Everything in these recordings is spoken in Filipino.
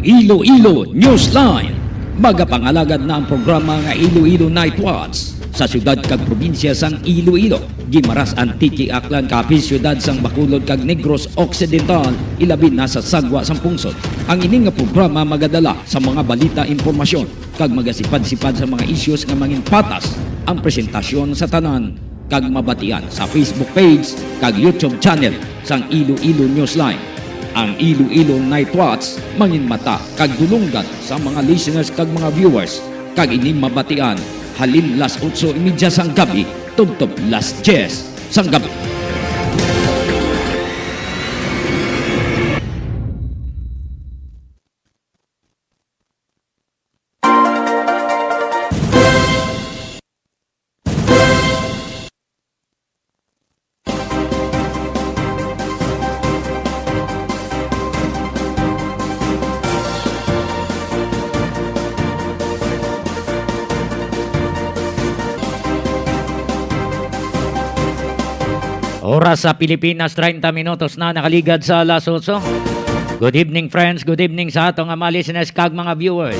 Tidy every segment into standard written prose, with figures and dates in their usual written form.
Iloilo Newsline. Magapangalagad na ang programa nga Iloilo Night Watch sa syudad kag probinsya sang Iloilo. Gimaras Antique Aklan kapin syudad sang Bacolod kag Negros Occidental ilabi na sa sagwa sang pungsod. Ang ini nga programa magadala sa mga balita, impormasyon kag magasipad-sipad sa mga issues nga mangin patas ang presentasyon sa tanan kag mabatian sa Facebook page kag YouTube channel sang Iloilo Newsline. Ang Iloilo Night Watch mangin mata kag dulunggan sa mga listeners kag mga viewers kag ini mabatian halin las 8:30 sang gabi tubtob las 10 sang gabi. Oras sa Pilipinas, 30 minutos na nakaligad sa alas 8. Good evening friends, good evening sa atong mga listeners kag mga viewers.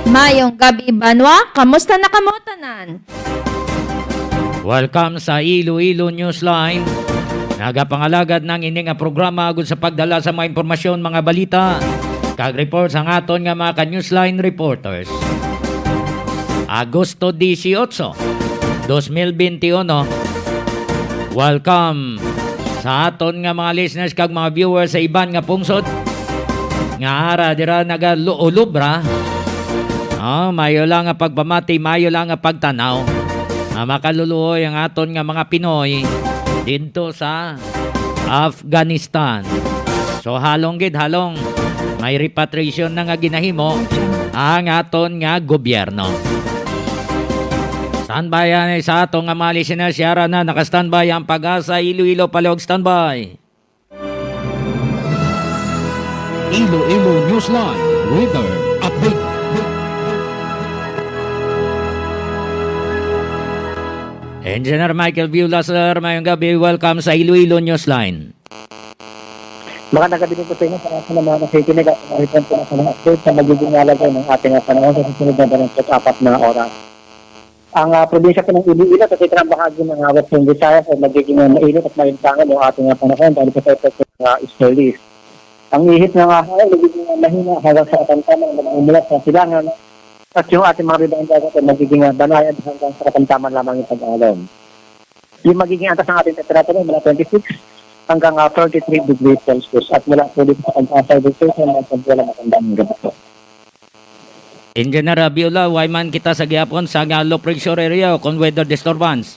Mayong gabi Banwa, kamusta na kamotanan? Welcome sa Iloilo Newsline. Nagapangalagad ng ining nga programa agud sa pagdala sa mga impormasyon, mga balita kag reports ang aton nga mga ka-Newsline reporters. Agosto 18, 2021. Welcome sa aton nga mga listeners kag mga viewers sa iban nga pungsod nga ara dira nagaluolubra. Mayo lang nga pagpamati, mayo lang nga pagtanaw. Makaluluoy ang aton nga mga Pinoy dito sa Afghanistan. So halong may repatriation na nga ginahimo ang aton nga gobyerno. Standby yan sa atong nga mga listeners. Yara na nakastandby ang Pag-asa Iloilo Palihog. Standby. Iloilo Newsline Weather Update. Engineer Michael Viula, sir, mayong gabi. Welcome sa Iloilo Newsline. Magandang gabi din po sa inyo sa mga mga nakikinig at mahipan po na sa mga update sa magiging alagay ng ating panahon sa susunod na 24 na oras. Ang probinsya po ng Iloilo sa sitrang bahagi ng Western Visayas ay magiging mainit at maintangan yung ating panahon dahil po sa epekto ng easterlies. Ang ihip ng hangin magiging mahina hanggang sa katamtaman na umulat sa silangan at yung ating mga ribang dagat ay magiging banayad hanggang sa katamtaman lamang yung pag-alon. Yung magiging antas ng ating temperatura mula 26 hanggang 33 degrees Celsius at mula po dito sa pag-asa dito sa mga pagwala matandang gabi po. Engineer Abiola, why man kita sa gihapon sa low pressure area o con weather disturbance?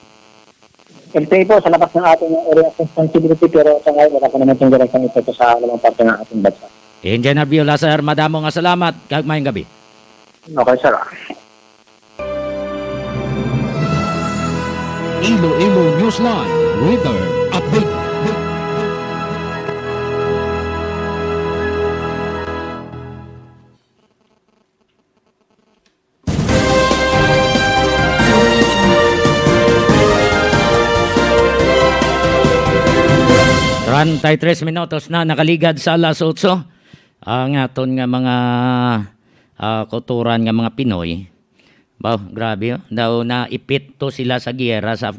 Kasi po sa labas ng ating area of responsibility pero sa ngayon wala pa naman itong direktang epekto sa alamang parte ng ating bansa. Engineer Abiola, sir, madamo nga salamat. Kag mayong gabi. Okay, sir. Iloilo Newsline Weather Update. Rantay 3 minutos na nakaligad sa alas 8. Ang aton nga mga kulturan nga mga Pinoy. Grabe. Daw na ipit to sila sa giyera sa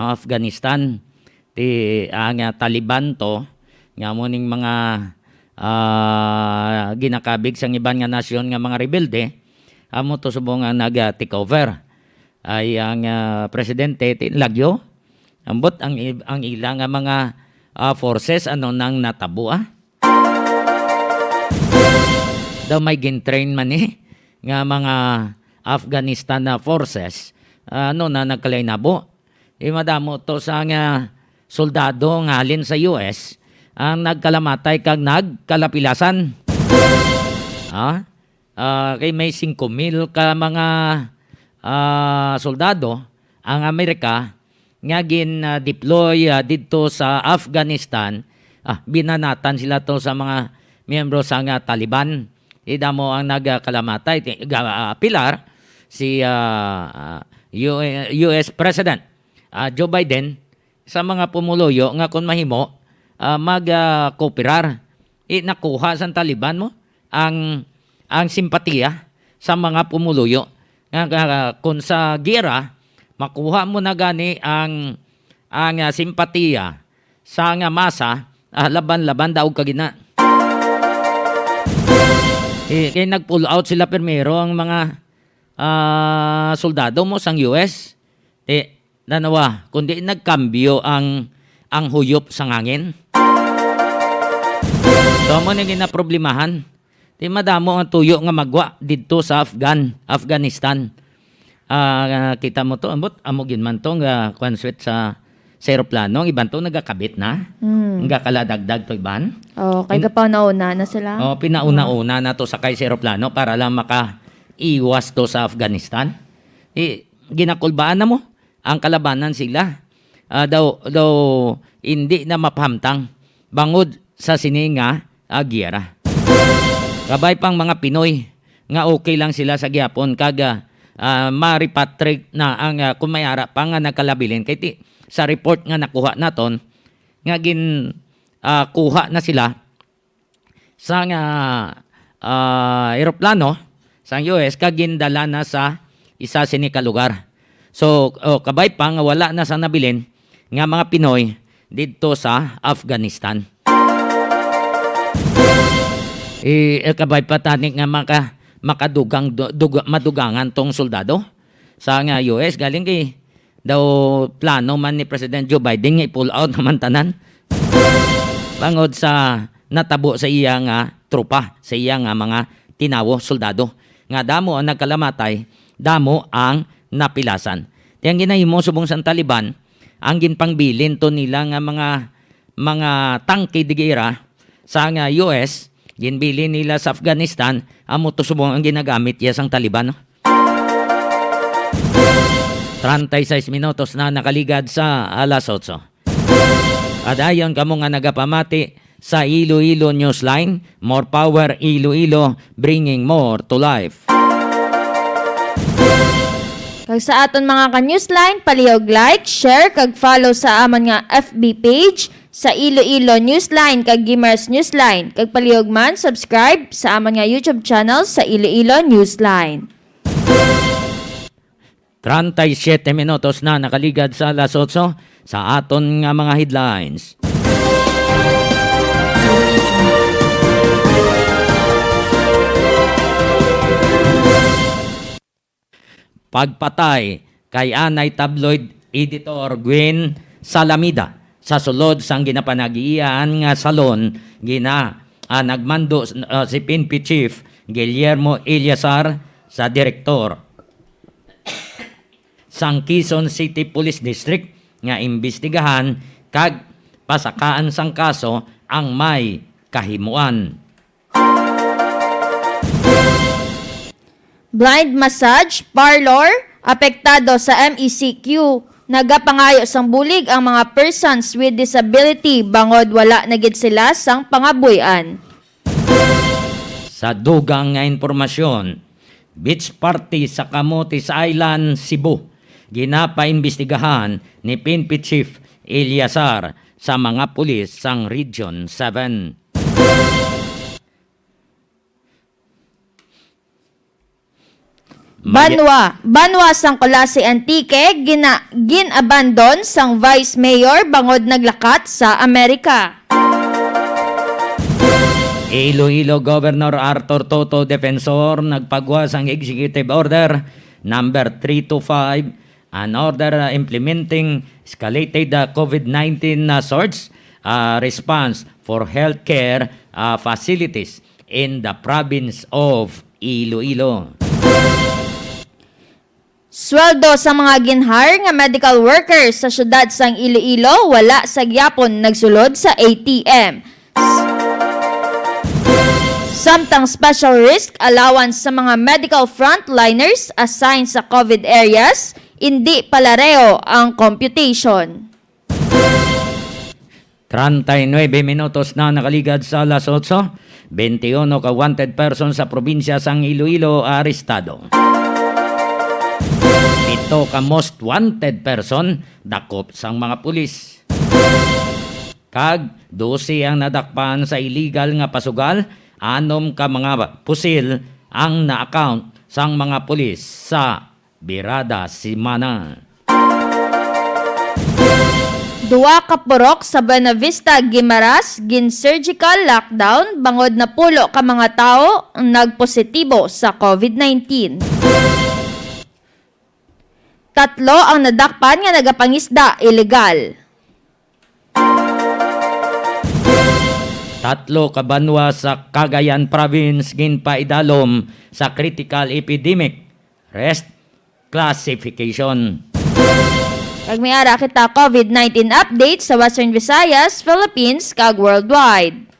Afghanistan. Ang Taliban to nga muning mga ginakabig sang iban nga nasyon nga mga rebelde. Amo to subong nga nag-take over. Ay ang presidente tinlagyo. Ambot ang ilang mga forces nang natabo daw may gintrain man nga mga Afghanistan na forces na nagkalainabo. Madamo to sa nga soldado nga halin sa US ang nagkalamatay kag nagkalapilasan. Kay may 5,000 ka mga soldado ang Amerika nga gin-deploy dito sa Afghanistan. Binanatan sila to sa mga miyembro sa nga Taliban. Idamo ang nagkalamatay. Pilar, si US President Joe Biden sa mga pumuluyo nga kung mahimo mag-kooperar. nakuha sa Taliban mo ang simpatiya sa mga pumuluyo. Kung sa gera, makuha mo na gani ang simpatiya sa nga masa, laban-laban daw kagina. Kaya nag-pull out sila primero ang mga soldado mo sang US. Nanawa, kundi nagkambyo ang huyop sa ngangin. So mo na ginaproblemahan. Madamo ang tuyo nga magwa dito sa Afghanistan. Kita mo to, amo ginman to nga konswet sa aeroplano, iban to nagakabit na. Nga kaladagdag to iban. Kaya pa nauna na sila. Pinauna-una na to sakay sa aeroplano para lang makaiwas to sa Afghanistan. Ginakulbaan na mo ang kalabanan sila. Daw hindi na mapahamtang bangod sa sininga giyera. Kabay pang mga Pinoy nga okay lang sila sa gihapon kaga maripatrick na ang kumayara pa nga nagkalabilin kay sa report nga nakuha naton nga kuha na sila sa eroplano sa US kagindala na sa isa sinika lugar. So kabay pa nga wala na sa nabilin nga mga Pinoy dito sa Afghanistan. Kabay pa tanik nga madugangan tong soldado sa nga US galing kay daw plano man ni President Joe Biden nga i-pull out naman tanan bangod sa natabo sa iya nga tropa, sa iya nga mga tinawo soldado nga damo ang nagkalamatay, damo ang napilasan. Tiyang ginahimo subong sa Taliban ang ginpangbilin to nila nga mga tangke di gera sa nga US. Ginbili nila sa Afghanistan, amo to subong ang ginagamit yes ang Taliban. 36 minutos na nakaligad sa alas 8. At ayon kamo nga nagapamati sa Iloilo Newsline, more power Iloilo, bringing more to life. Kag sa aton mga ka-Newsline, palihog like, share, kag follow sa amon nga FB page sa Iloilo Newsline kag Gimaras Newsline. Kag palihog man subscribe sa amon nga YouTube channel sa Iloilo Newsline. 37 minutos na nakaligad sa alas 8 sa aton nga mga headlines. Pagpatay kay anay tabloid editor Gwen Salamida sa sulod sang ginapanag-iyan nga salon nagmando si PNP Chief Guillermo Eliazar sa direktor sang Quezon City Police District nga imbestigahan kag pasakaan sang kaso ang may kahimuan. Blind massage parlor apektado sa MECQ. Nagapangayo sang bulig ang mga persons with disability bangod wala na gid sila sang pangabuyan. Sa dugang nga impormasyon, beach party sa Camotes Island, Cebu. Ginapaimbestigahan ni PNP Chief Eliazar sa mga pulis sang Region 7. Banwa sang Colase Antique ginabandon sang Vice Mayor bangod naglakat sa Amerika. Iloilo Governor Arthur Toto Defensor nagpagwa sang Executive Order number 325, an order implementing escalated COVID-19 surge response for healthcare facilities in the province of Iloilo. Sweldo sa mga ginhar nga medical workers sa syudad sang Iloilo wala sa gyapon nagsulod sa ATM. Samtang special risk allowance sa mga medical frontliners assigned sa COVID areas, hindi palareo ang computation. 39 minutos na nakaligad sa alas 8, 21 ka wanted person sa probinsya sang Iloilo arestado. Ito ka most wanted person dakop sang mga pulis. Kag 12 ang nadakpan sa illegal nga pasugal, 6 ka mga pusil ang na-account sang mga pulis sa Birada Simana. Duwa ka purok sa Buena Vista, Guimaras, gin-surgical lockdown bangod na pulo ka mga tao ang nagpositibo sa COVID-19. 3 ang nadakpan nga nagapangisda illegal. 3 ka banwa sa Cagayan Province ginpaidalom sa critical epidemic rest classification. Kag may ara kita COVID-19 update sa Western Visayas, Philippines, kag worldwide.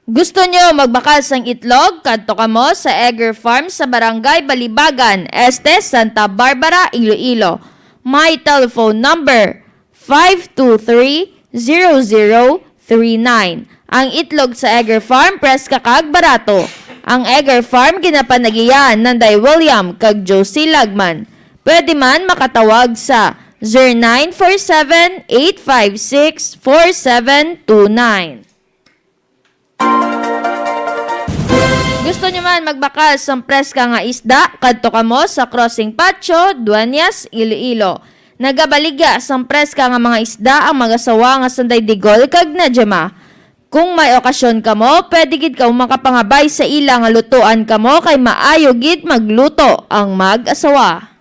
Gusto nyo magbakal sang itlog? Kadto kamo sa Egger Farm sa Barangay Balibagan, Este, Santa Barbara, Iloilo. My telephone number 523-0039. Ang itlog sa Egger Farm preska kag barato. Ang Egger Farm ginapanagiyan ng Day William kag Josie Lagman. Pwede man makatawag sa 0947-856-4729. Gusto nyo man magbakal sa preska nga isda, kadto kamo sa Crossing Patio, Dueñas, Iloilo. Nagabaligya sa preska nga mga isda ang magasawa nga Sanday Digol kag Nadjema. Kung may okasyon kamo, pwede gid ka makapangabay sa ila nga lutuan kamo kay maayo gid magluto ang mag-asawa.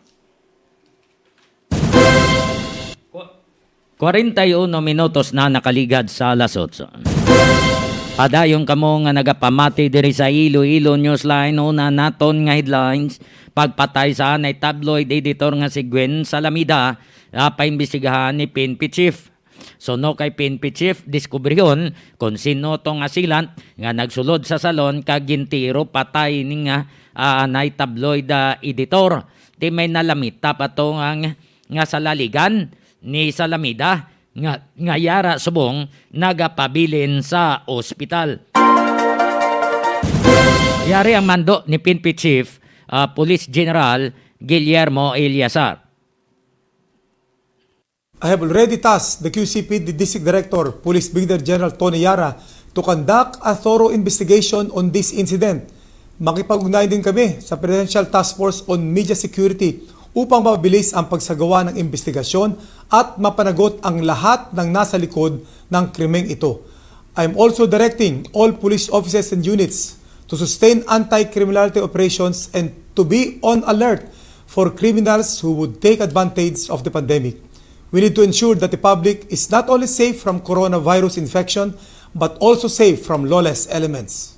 41 minutos na nakaligad sa alas 8. Padayon kamo nga nagapamati diri sa Iloilo Newsline una naton nga headlines. Pagpatay sa anay tabloid editor nga si Gwen Salamida, paimbestigahan ni PNP Chief. So no kay PNP Chief, diskubrihon kung sino tong asilant nga nagsulod sa salon kag gintiro patay ni nga anay tabloid editor. Di may nalamita pa to nga salaligan ni Salamida nga yara subong nagapabilin sa ospital. Yari ang mando ni PNP Chief Police General Guillermo Eliazar. I have already tasked the QCPD District Director, Police Brigadier General Tony Yara, to conduct a thorough investigation on this incident. Makipag-ugnayan din kami sa Presidential Task Force on Media Security upang mabilis ang pagsagawa ng investigasyon at mapanagot ang lahat ng nasa likod ng krimeng ito. I am also directing all police officers and units to sustain anti-criminality operations and to be on alert for criminals who would take advantage of the pandemic. We need to ensure that the public is not only safe from coronavirus infection, but also safe from lawless elements.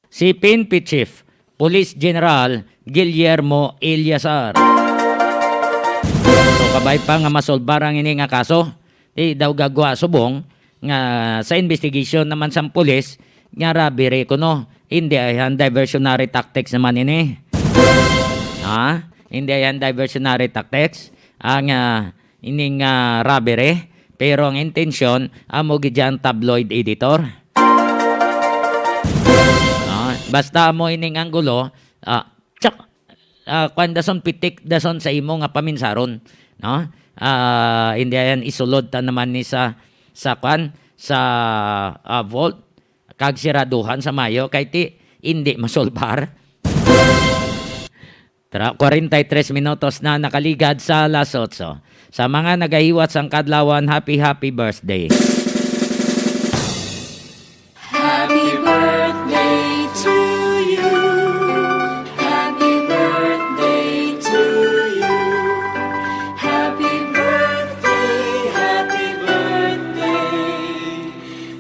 Si PNP Chief Police General Guillermo Eliazar. So kabay pa nga masolbarang ini nga kaso, daw gagawa subong nga sa investigation naman sa pulis nga robbery kuno. Hindi ayan diversionary tactics naman ini. Hindi ayan diversionary tactics ang ining robbery, pero ang intensyon amo gidyan tabloid editor. Basta mo ining anggulo, kwan dason pitik dason sa imo nga paminsaron, no? Hindi yan isulod ta naman ni sa kwan sa vault kag siraduhan sa mayo kay ti hindi masolbar. 43 minutos na nakaligad sa alas 8. Sa mga nagahiwat sang kadlawan, happy birthday. Happy birthday to you. Happy birthday to you. Happy birthday, happy birthday.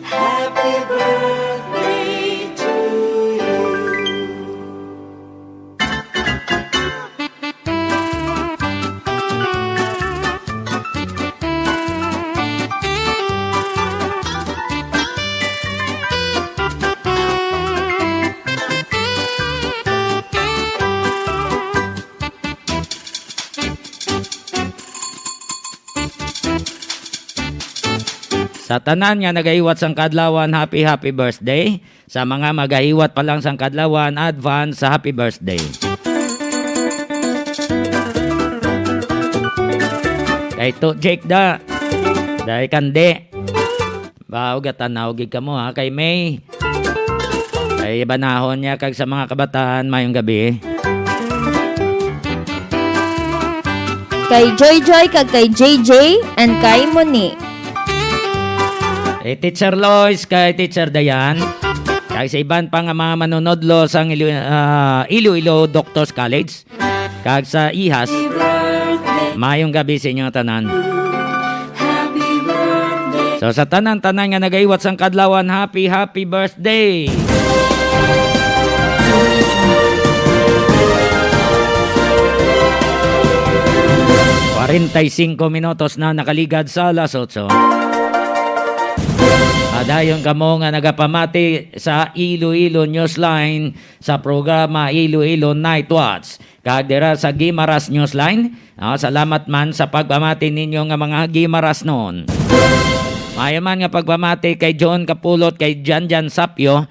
Happy birthday to you. Sa tanan nga nagahiwat sang kadlawan, happy birthday. Sa mga magahiwat pa lang sang kadlawan, advance sa happy birthday. Kay to Jake da. Dahil kande. Baugatan na ugig ka mo ha. Kay May. Kay banahon niya kag sa mga kabataan mayong gabi. Kay Joy kag kay JJ and kay Moni. Kay Teacher Lois, kay Teacher Dayan. Kay sa iban pa nga mga manunodlo sa Iloilo Doctors College. Kag sa IHAS. Mayong gabi sa inyong tanan. Happy birthday. So sa tanan-tanan nga nagaiwat sang kadlawan, happy birthday. 45 minutos na nakaligad sa alas 8. Adayon kamo nga nagapamati sa Iloilo Newsline sa programa Iloilo Night Watch. Kag dira sa Gimaras Newsline, salamat man sa pagpamati ninyo nga mga Gimaras noon. Mayaman nga pagpamati kay John Kapulot, kay Janjan Sapio,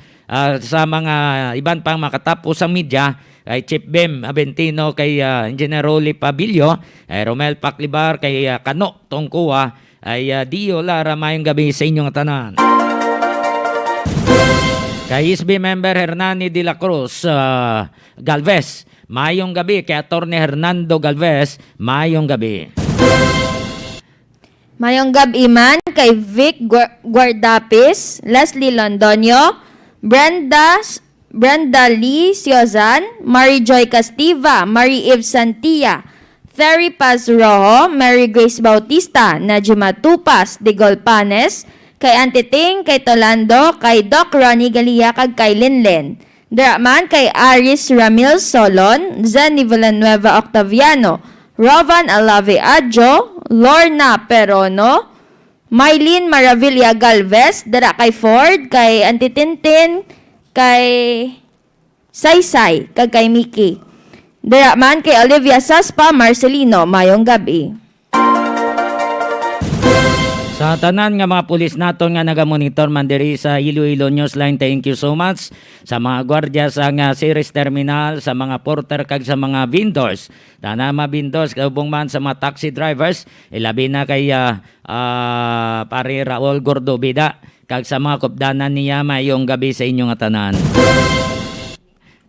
sa mga iban pang makatapos sa media, kay Chief Bem Aventino, kay Engineer Rolly Pabilio, kay Romel Paclibar, kay Kano Tongkua, ay Dio Lara, mayong gabi sa inyong tanan. Kay SB member Hernani de la Cruz Galvez, mayong gabi. Kay Atty. Hernando Galvez, mayong gabi. Mayong gabi man kay Vic Guardapis, Leslie Londonio, Brenda Lee Siozan, Mary Joy Castiva, Marie Eve Santia, Ferry Paz Rojo, Mary Grace Bautista, Najima Tupas, de Golpanes, kay Auntie Ting, kay Tolando, kay Doc Ronnie Galia, kag kay Linlen. Draman kay Aris Ramil Solon, Zenny Villanueva Octaviano, Rovan Alave Adjo, Lorna Perono, Mylene Maravilla Galvez, dara kay Ford, kay Auntie Tintin, kay Saysay, kag kay Mickey. Dara man kay Olivia Saspa Marcelino, mayong gabi. Sa tanan nga mga pulis naton nga nagamonitor man diri sa Iloilo Newsline, thank you so much. Sa mga gwardiya sa nga Ceres Terminal, sa mga porter kag sa mga vendors. Tana mga vendors kaubong man sa mga taxi drivers, ilabi na kay pare Raul Gordobida kag sa mga kupdanan niya mayong gabi sa inyong tanan.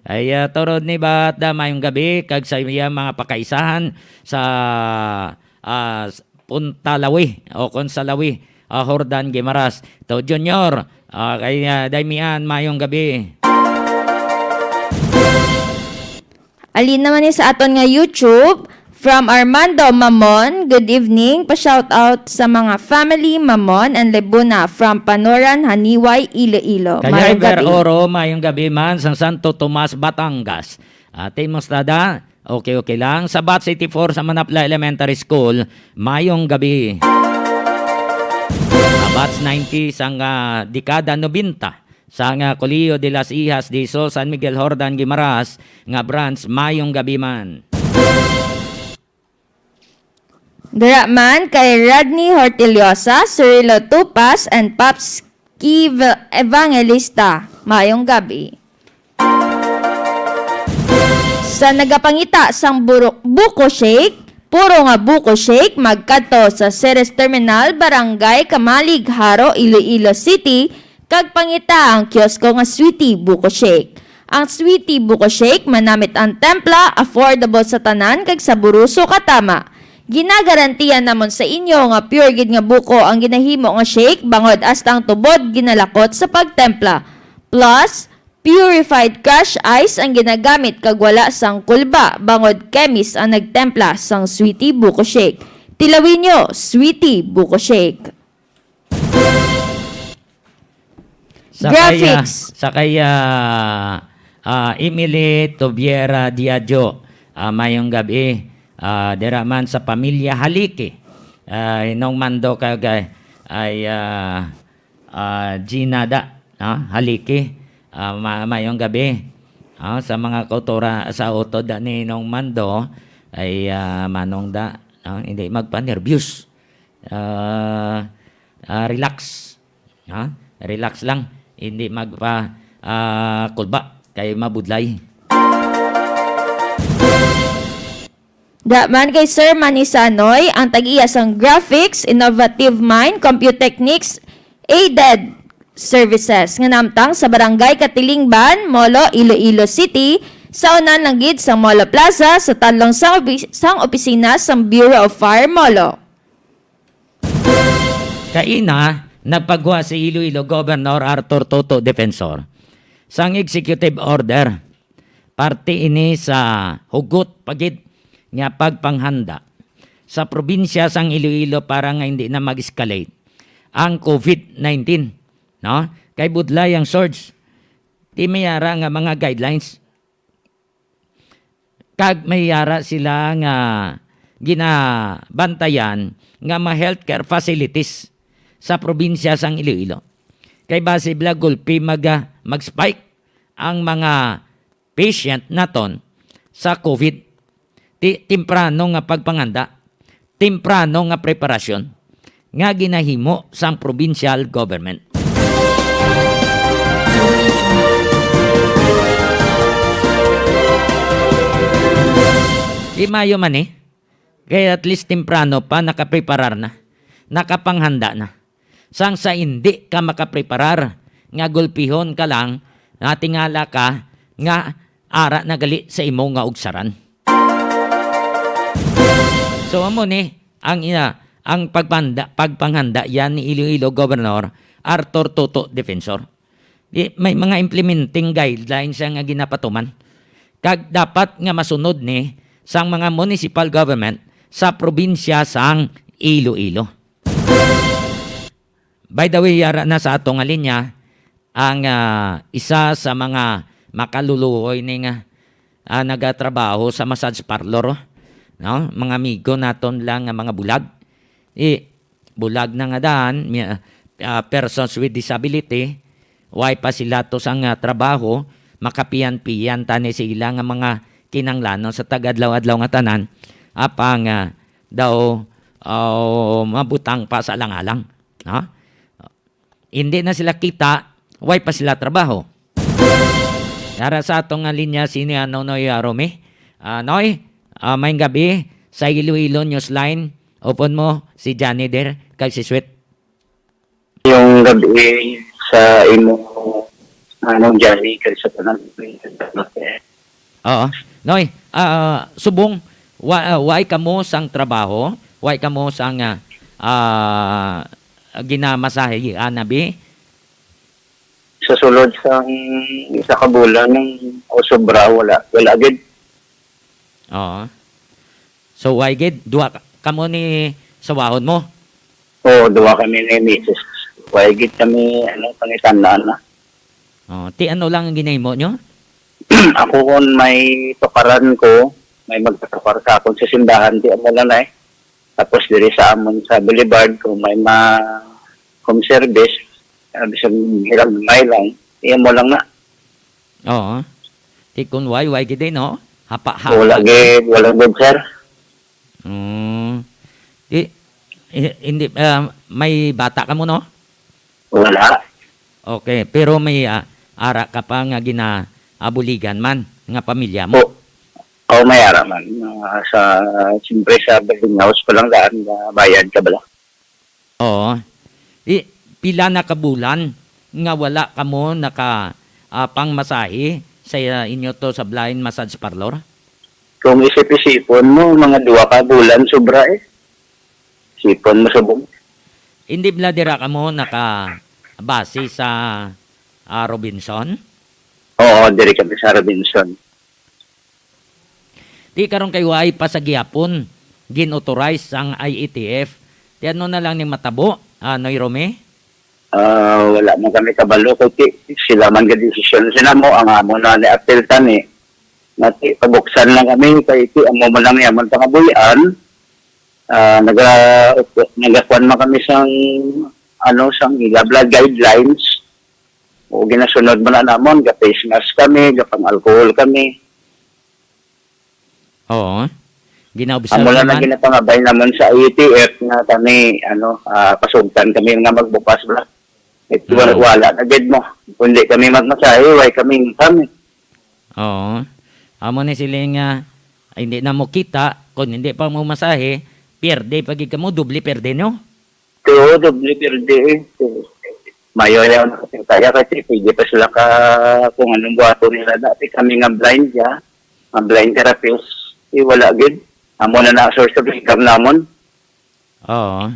Ay torod ni Batda mayong gabi kag sa iya mga pakaisahan sa Punta Lawi o Consalawi, Hordan Gimaras. To Junior, kay Daimian, mayong gabi. Alin naman ni sa aton nga YouTube, from Armando Mamon, good evening. Pa-shout out sa mga family Mamon and Lebuna from Panoran, Haniway, Iloilo. Kaya Mayong Iber gabi. Oro, mayong gabi man sa Santo Tomas, Batangas. Ate Mostada, okay lang. Sa Bat City 4 sa Manapla Elementary School, mayong gabi. Sa Bats 90 sa dekada 90 sa Colegio de las Hijas de Sol San Miguel Hordan Guimaras nga branch, mayong gabi man. Dara man kay Rodney Hortiliosa, Cirilo Tupas, and Paps Kiv Evangelista. Mayong gabi. Sa nagapangita sang buko shake, puro nga buko shake, magkadto sa Ceres Terminal, Barangay Kamalig, Haro, Iloilo City, kag pangita ang kiosko nga Sweetie Buko Shake. Ang Sweetie Buko Shake manamit ang templa, affordable sa tanan, kag sa buruso katama. Ginagarantiyan namon sa inyo nga pure gid nga buko ang ginahimo nga shake, bangod astang tubod ginalakot sa pagtempla. Plus, purified crush ice ang ginagamit kag wala sang kulba, bangod chemist ang nagtempla sang Sweetie Buko Shake. Tilawin nyo, Sweetie Buko Shake. Graphics. Sa kaya Emily Tobiera Diadio, mayong gabi. Dira man sa pamilya Haliki. Inong mando kag ay Ginada, Haliki. Mayong gabi. Sa mga kautora sa utod ni Inong Mando ay manong da hindi magpa-nervyos. relax. Ha? Relax lang. Hindi magpa kulba kay mabudlay. Daman kay Sir Manny Sanoy, ang tag-iya sang Graphics, Innovative Mind, Compute Techniques, Aided Services nga namtang sa Barangay Katilingban, Molo, Iloilo City, sa unan lang gid sa Molo Plaza sa talong sang opisina sang Bureau of Fire Molo. Kaina, nagpagwa si Iloilo Governor Arthur Toto Defensor sang executive order. Parte ini sa hugot pagid nga pagpanghanda sa probinsya sang Iloilo para nga hindi na mag-escalate ang COVID-19. No? Kay budlay ang surge. Di mayara nga mga guidelines. Kag mayara sila nga ginabantayan nga ma-healthcare facilities sa probinsya sang Iloilo. Kay base bla gulpi mag-spike ang mga patient naton sa COVID. Timprano nga pagpanganda, timprano nga preparasyon nga ginahimo sang provincial government. Di mayo man kaya at least timprano pa nakapreparar na, nakapanghanda na. Sang sa hindi ka makapreparar, nga gulpihon ka lang, nga tingala ka, nga ara na gali sa imo nga ugsaran. So amo ang pagpanghanda yan ni Iloilo Governor Arthur Toto Defensor. May mga implementing guidelines nga ginapatuman. Kag dapat nga masunod ni sang mga municipal government sa probinsya sang Iloilo. By the way, yara na sa atong linya ang isa sa mga makaluluoy ni nga nagatrabaho sa massage parlor. No? Mga amigo naton lang nga mga bulag. Bulag na nga daan, persons with disability, why pa sila to sang trabaho, makapiyan-piyan tani sila nga mga kinanglanon sa tagadlaw-adlaw nga tanan, apang daw mabutang pa sa alang-alang. No? Hindi na sila kita, why pa sila trabaho. Para sa atong linya, sini Noy Arome. Noy, may gabi sa Iloilo Newsline. Open mo si Johnny der kay si Sweet. Yung gabi sa imo Johnny kay sa tanan. Oo. Noy, subong why kamo sang trabaho? Why kamo sang ginamasahe anabi? Sa sulod sa isa ka bulan ng o sobra wala gid. Oo. So why gid duwa kamo ni sawahon mo? O duwa kami ni Mrs. Why gid kami pangitandaan na. Oh, ti ano lang ang ginahimo nyo? Ako kon may tukaran ko, may magtatukar ka akong sa simbahan di amo lang na Tapos diri sa amon sa Boulevard kung may home service, bisag hirag may lang, iyan mo lang na. Oo. Ti kun why gid no? Hapa. Wala gid sir. Hindi may bata ka mo no? Wala. Okay, pero may ara ka pa nga ginaabuligan man nga pamilya mo. O may ara man. Siyempre sa building house pa lang daan, bayad ka bala. Oo. Pila na kabulan nga wala ka mo pangmasahe sa inyo to sa blind massage parlor? Kung isip-isipon mo, mga 2 ka bulan, sobra Sipon mo subong. Hindi bladira ka mo base sa Robinson? Oo, diri kami sa Robinson. Di karon kay way pa sa gihapon gin-authorize ang IETF. Di ano na lang ni matabo, Noy Rome? Wala man kami kabalo kay sila man ga-desisyon sila mo ang amo na ni apel tani. Nati pabuksan lang kami kay amo mo lang yaman pangabuyan. Nagakuan man kami sang sang blood guidelines. O ginasunod mo na namon, ga-face mask kami, ga pang-alcohol kami. Oo. Ginaobserve Mula na naman. ginapangabay naman sa ATF nga kami, pasugtan kami nga magbukas ba. Ito wala na gid mo. Kundi kami magmasahe, way kami kami. Oo. Amo ni sila nga ay, hindi na mo kita kung hindi pa mo masahe, pierde pag ka mo, doble perde nyo. Pero doble perde Mayo yan kaya kasi pwede pa sila kung anong buhato nila dati kami nga blind ya, nga blind therapist, wala gid. Amo na source of income namon. Oo.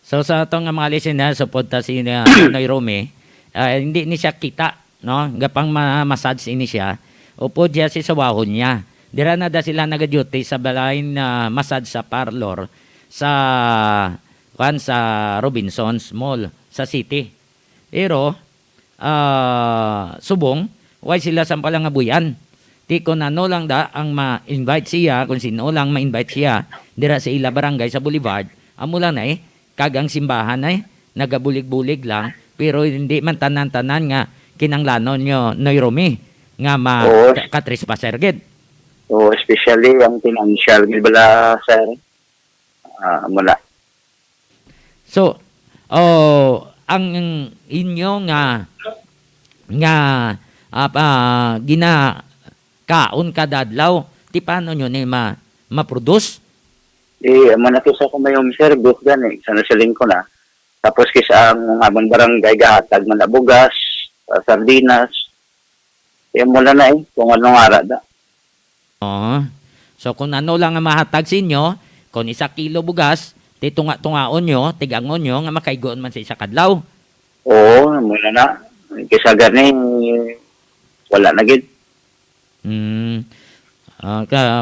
So sa atong mga listener, suporta si Noy Rome, hindi ni siya kita, no? Gapang massage ini siya. Upo diya si sawahon niya. Dira na da sila nag-duty sa balay na massage sa parlor sa Robinsons Mall sa city. Pero subong why sila sa palangabuyan. Ti ko ano lang da ang ma-invite siya, kung sino lang ma-invite siya dira sa ila barangay sa Boulevard. Amo lang na kagang simbahan nagabulig-bulig lang, pero hindi man tanan-tanan nga kinanglanon nyo Noy Rome nga katrespaser gid. So especially ang financial gid bala sir. Mula. So, ang inyo nga ginakaon kadadlaw, ti paano nyo ni ma-produce? Manakisa ko may service gani, sana siling ko na. Tapos kisa ang amon barangay gahatag man na bugas, sardinas. Mula na kung anong ara da. Oo. So kung ano lang ang mahatag sa inyo, kung 1 kilo bugas, tunga-tungaon nyo, tigangon nyo, nga makaigoon man sa isa kadlaw. Oo, mula na. Kisa gani, wala na gid.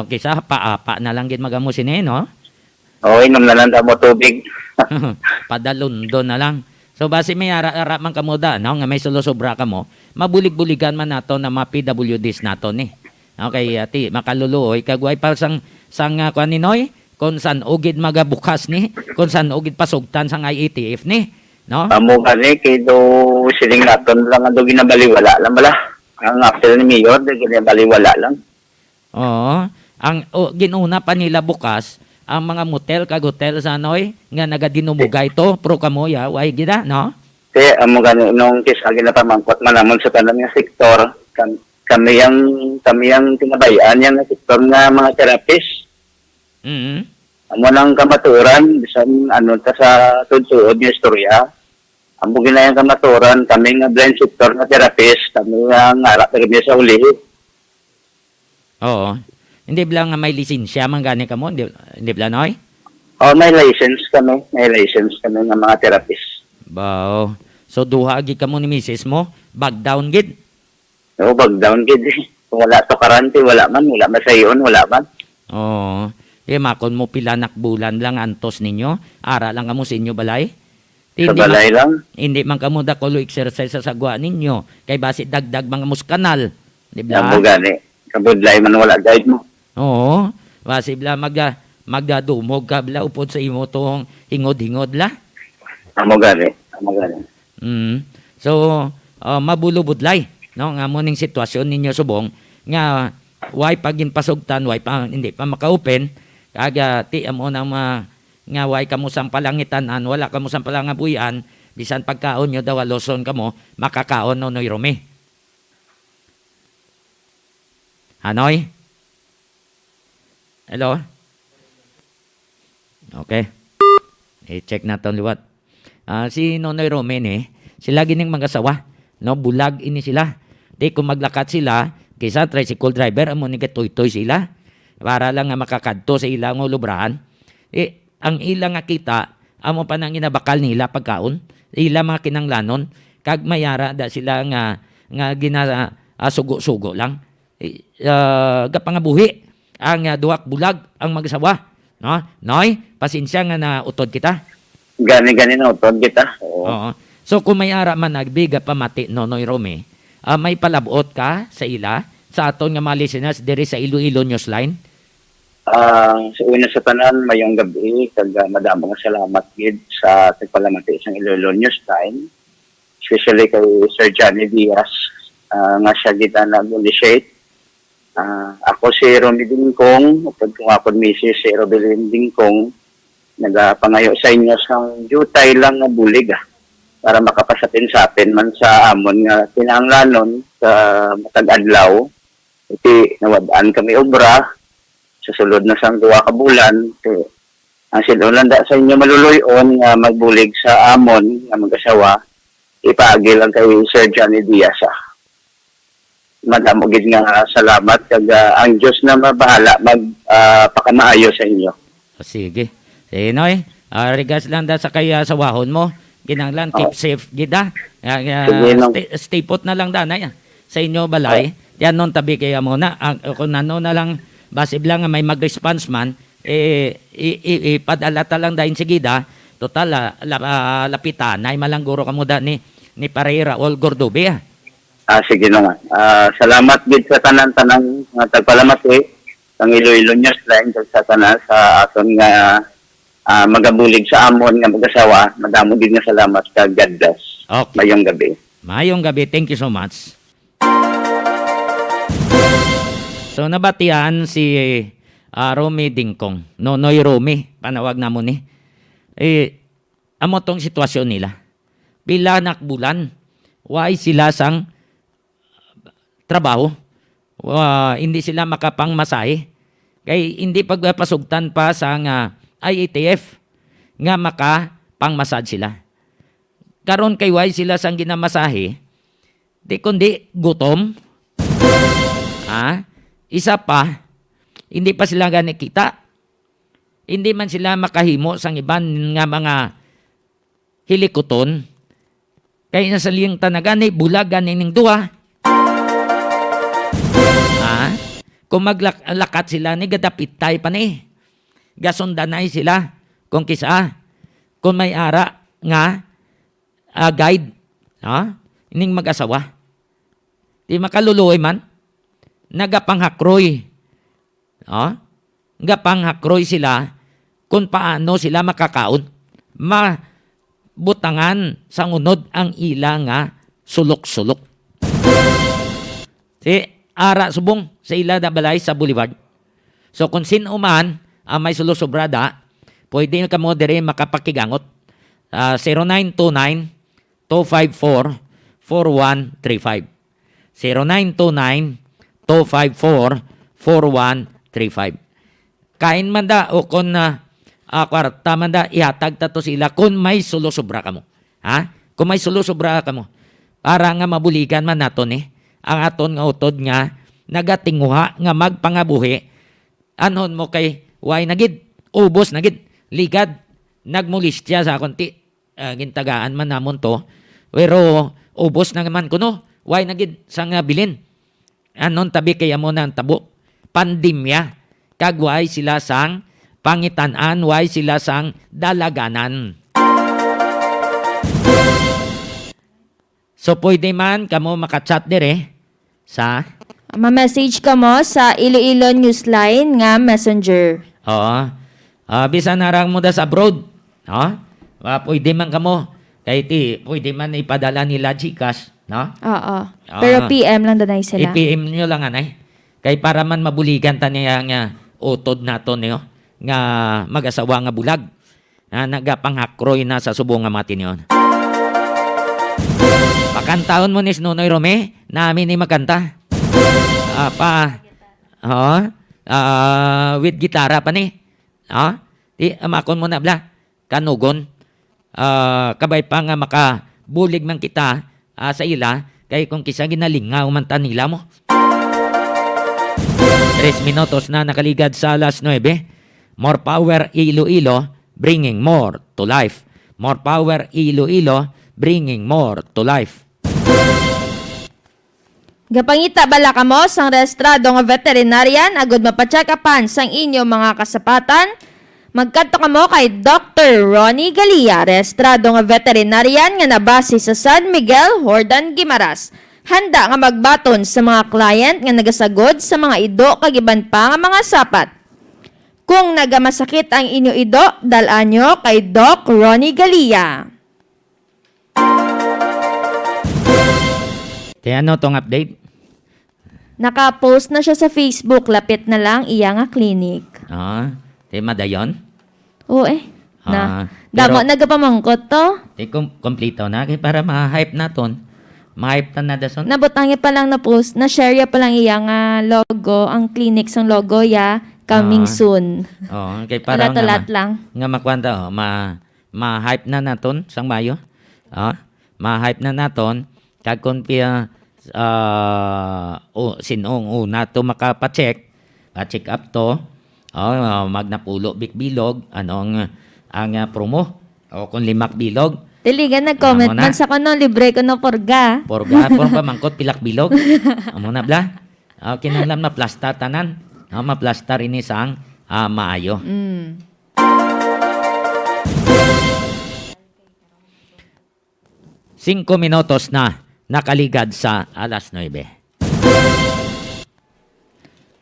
Kisa paapa na lang gid magamusin no? Oo, inom na lang mo tubig. Padalundon na lang. So base may ara man kamuda, no? Nga may solosobra ka mo, mabulig-buligan man nato na mga PWDs nato ni. Okay, ati makaluluoy kagway pa sang kuan ni Noy, kung san ugid magabukas ni, kung san ugid pasugtan sang IATF ni, no? Amo gani kay do siling naton lang ando ginabaliwala lang bala. Ang after ni Mayor, ginabaliwala lang. Oo. Ang ginuna pa nila bukas ang mga motel kag hotel sa Noy nga nagadinumugay to pro kamoya way gida, no? Kaya amo gani nung kisa ginapamangkot man namon sa tanan nga sektor, kami ang tinabayaan yang sektor nga mga therapist. Amo nang kamaturan bisan ta sa tudtuod nga istorya. Amo ginayang kamaturan kami nga blind sector nga therapist, kami nga ngara kami sa uli. Oo. Hindi bala nga may lisensya man gani ka mo, hindi bala Noy? May license kami nga mga therapist. Bao. So duha gid ka mo ni misis mo, bag down gid. Oo, bag down gid. Kung wala to karante, wala masayon, wala man. Oo. Makon mo pila nakbulan lang antos ninyo, ara lang kamo sa inyo balay. Sa balay lang. Hindi man kamo da kolo exercise sa sagwa ninyo, kay basi dagdag mga muskanal. Di ba? Amo gani. Kabudlay man wala guide mo. Oo. Basi bla magdadumog ka bla upod sa imo tong hingod-hingod la. Amo gani. So, mabulubudlay, no? Nga mo ning sitwasyon ninyo subong nga way pagin pasugtan, way pa hindi pa maka-open, kaga ti amo nang nga way kamo sang palangitanan, wala kamo sang palangabuyan, bisan pagkaon nyo daw loson kamo, makakaon no Noy Rome. Hanoy? Hello? Okay. I-check natin liwat. Si Nonoy Rome sila gining mag-asawa, no? Bulag ini sila. Di kung maglakat sila, kaysa tricycle driver, amo ni katoy-toy sila. Para lang nga makakadto sa ilang lubrahan. Ang ilang nga kita, amo pa nang inabakal nila pagkaon. Ilang mga kinanglanon, kag mayara da sila nga sugo-sugo lang. Gapangabuhi ang duwak bulag ang mag-asawa. No? Noy, pasensya nga na utod kita. Gani na utod kita. Oo. So kung may ara man nagbiga pamati Nonoy Rome, may palabot ka sa ila sa aton nga mga listeners diri sa Iloilo Newsline? Sa una sa tanan, mayong gabi, kag madamang salamat gid sa pagpalamati sa Iloilo Newsline, especially kay Sir Johnny Diaz, nga siya gid na nag-initiate Ako si Romy Dingkong, upod kong ako misis si Robelin Dingkong, nagapangayo sa inyo sang jutay lang nga bulig para makapasapin-sapin man sa amon nga kinahanglanon sa matag adlaw. Iti nawadaan kami obra sa sulod na sang 2 ka bulan. Ang silulanda sa inyo maluluyon nga magbulig sa amon nga mag-asawa, ipaagi lang kay Sir Johnny Diaz. Madamo gid nga salamat kag ang Dios na mabahala magpakamaayo sa inyo. Sige. Noy, regards lang da sa kaya sa wahon mo. Kinanglan, keep safe, gida. Sige, no. Stay put na lang dana ya. Sa inyo balay. Yan nun tabi kaya mo na. Kung ano na lang, basib lang nga may mag-response man, ipadala ta lang dahil si gida. Total, lapitan. Ay malangguro ka mo da ni Pereira Ol Gordobe. Sige na nga. Salamat gid sa tanan-tanang nga tagpalamati ang Iloilo Newsline sa tanan sa aton nga magabulig sa amon nga mag-asawa. Madamo gid nga salamat kag God bless. Okay. Mayong gabi. Mayong gabi. Thank you so much. So nabatian si Romy Dingkong. Nonoy Romy, panawag na mo ni. Amo tong sitwasyon nila. Pila nakbulan. Why sila sang trabaho? Hindi sila makapangmasahe. Kay hindi pagpasugtan pa sa IATF nga makapangmasad sila. Karon kay why sila sang ginamasahe? Di kundi gutom. Isa pa, hindi pa sila gani kita. Hindi man sila makahimo sang iban nga mga hilikoton. Kaya nasa liyang tanagani, bulagan ning duha. Kung maglakat sila ni gadapitay pa ni. Gasundanay sila kung kisa. Kung may ara nga guide. Ining mag-asawa. Di makaluluoy man. Nagapanghakroy. Nagapanghakroy sila kung paano sila makakaon. Mabutangan sa unod ang ila nga sulok-sulok. Si ara subong sa ila da balay sa boulevard. So kung sino man ang may sulusobrada, pwede ka mo dire makapakigangot. 0929-254-4135. 0929-254-4135. Kain man da o kung kwarta man da, ihatag tato sila kung may sulusobra ka mo. Kung may sulusobra ka mo. Para nga mabuligan man naton ang aton nga utod nga nagatinguha nga magpangabuhi. Anon mo kay way nagid, ubos nagid, ligad, nagmulistya sa konti. Gintagaan man namon to. Pero ubos na naman kuno. Way nagid sa nga bilin. Anon tabi kaya mo na ang tabo. Pandemya. Kagway sila sang pangitanan, way sila sang dalaganan. So pwede man kamo makachat dire sa Ma-message ka mo sa Iloilo Newsline nga messenger. Oo. Bisa narang mo da sa abroad. Pwede man kamo. Kaya pwede man ipadala nila Gcash. No? Oo. Pero PM lang danay sila. I-PM nyo lang anay. Kaya para man mabuligan ta niya nga utod nato niyo. Nga mag-asawa nga bulag. Nagapanghakroy na sa subong nga mati niyon. Pakantaon mo ni Nonoy Rome. Namin ni magkanta. With gitara pa ni. Amakon mo na bla. Kanugon. Kabay pa nga makabulig man kita sa ila. Kaya kung kisa ginalingaw man ta nila mo. 3 minutos na nakaligad sa alas 9. More power Iloilo, bringing more to life. More power Iloilo, bringing more to life. Gapangita bala ka mo sang rehistrado nga veterinarian agud mapacheck-upan sang inyo mga kasapatan. Magkadto ka mo kay Dr. Ronnie Galia, rehistrado nga veterinarian nga nabase sa San Miguel, Hordan, Guimaras. Handa nga magbaton sa mga client nga nagasagod sa mga ido kag iban pa nga mga sapat. Kung nagamasakit ang inyo ido, dalan nyo kay Doc Ronnie Galia. Kaya ano tong update? Naka-post na siya sa Facebook, lapit na lang iya nga clinic. Tema dayon? Oo na. Pero- Damo nagapamangkot to. Kompleto na kay para ma-hype naton. Ma-hype na dason. Nabutangi pa lang na post, na share ya pa lang iya nga logo, ang clinic sang logo ya, coming soon. Kay para Ulat-ulat lang. nga makwanta ma-hype na naton sang Mayo. Ma-hype na naton kag kun piya sinong una to makapacheck, pa-check up to. Magnapulo bilog anong ang promo o kung limak bilog Diligan nag-comment Amo na. man sa kano, libre ko no porga. porga pamangkot pilak bilog amo na bla kinahanglan maplasta tanan maplastar ini sang maayo. 5 minutos na nakaligad sa alas 9.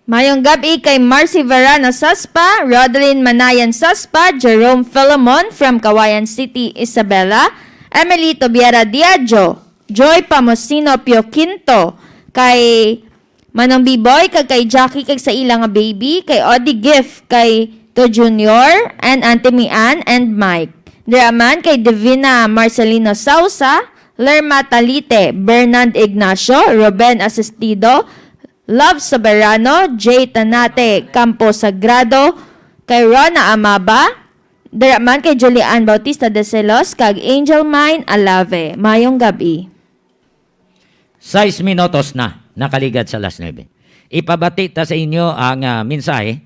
Mayong gabi kay Marcy Verano Saspa, Rodeline Manayan Saspa, Jerome Philemon from Kawayan City, Isabela, Emily Tobiera Diagio, Joy Pamosino Pio Quinto, kay Manong Biboy, kay Jackie, kay sa ilang nga baby, kay Odi Gift, kay To Junior, and Auntie Mian, and Mike. Draman kay Divina Marcelino Sausa, Lerma Talite, Bernard Ignacio, Ruben Asistido, Love Soberano, Jay Tanate, Campo Sagrado, kay Rona Amaba, Draman kay Julian Bautista de Celos, kag Angel Mine Alave. Mayong gabi. 6 minutos na nakaligad sa alas 9. Ipabati ta sa inyo ang mensahe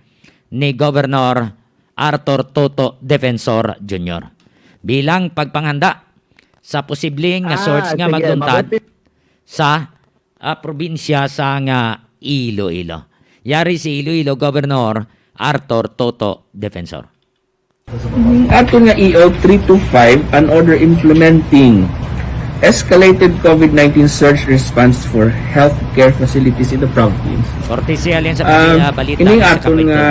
ni Governor Arthur Toto Defensor Jr. bilang pagpanghanda sa posibleng source nga magluntad sa probinsya sa Iloilo. Yari si Iloilo Governor Arthur Toto Defensor. Ato nga EO 325, an order implementing escalated COVID-19 surge response for healthcare facilities in the province. Kortesya yan sa balita. Ining sa aton nga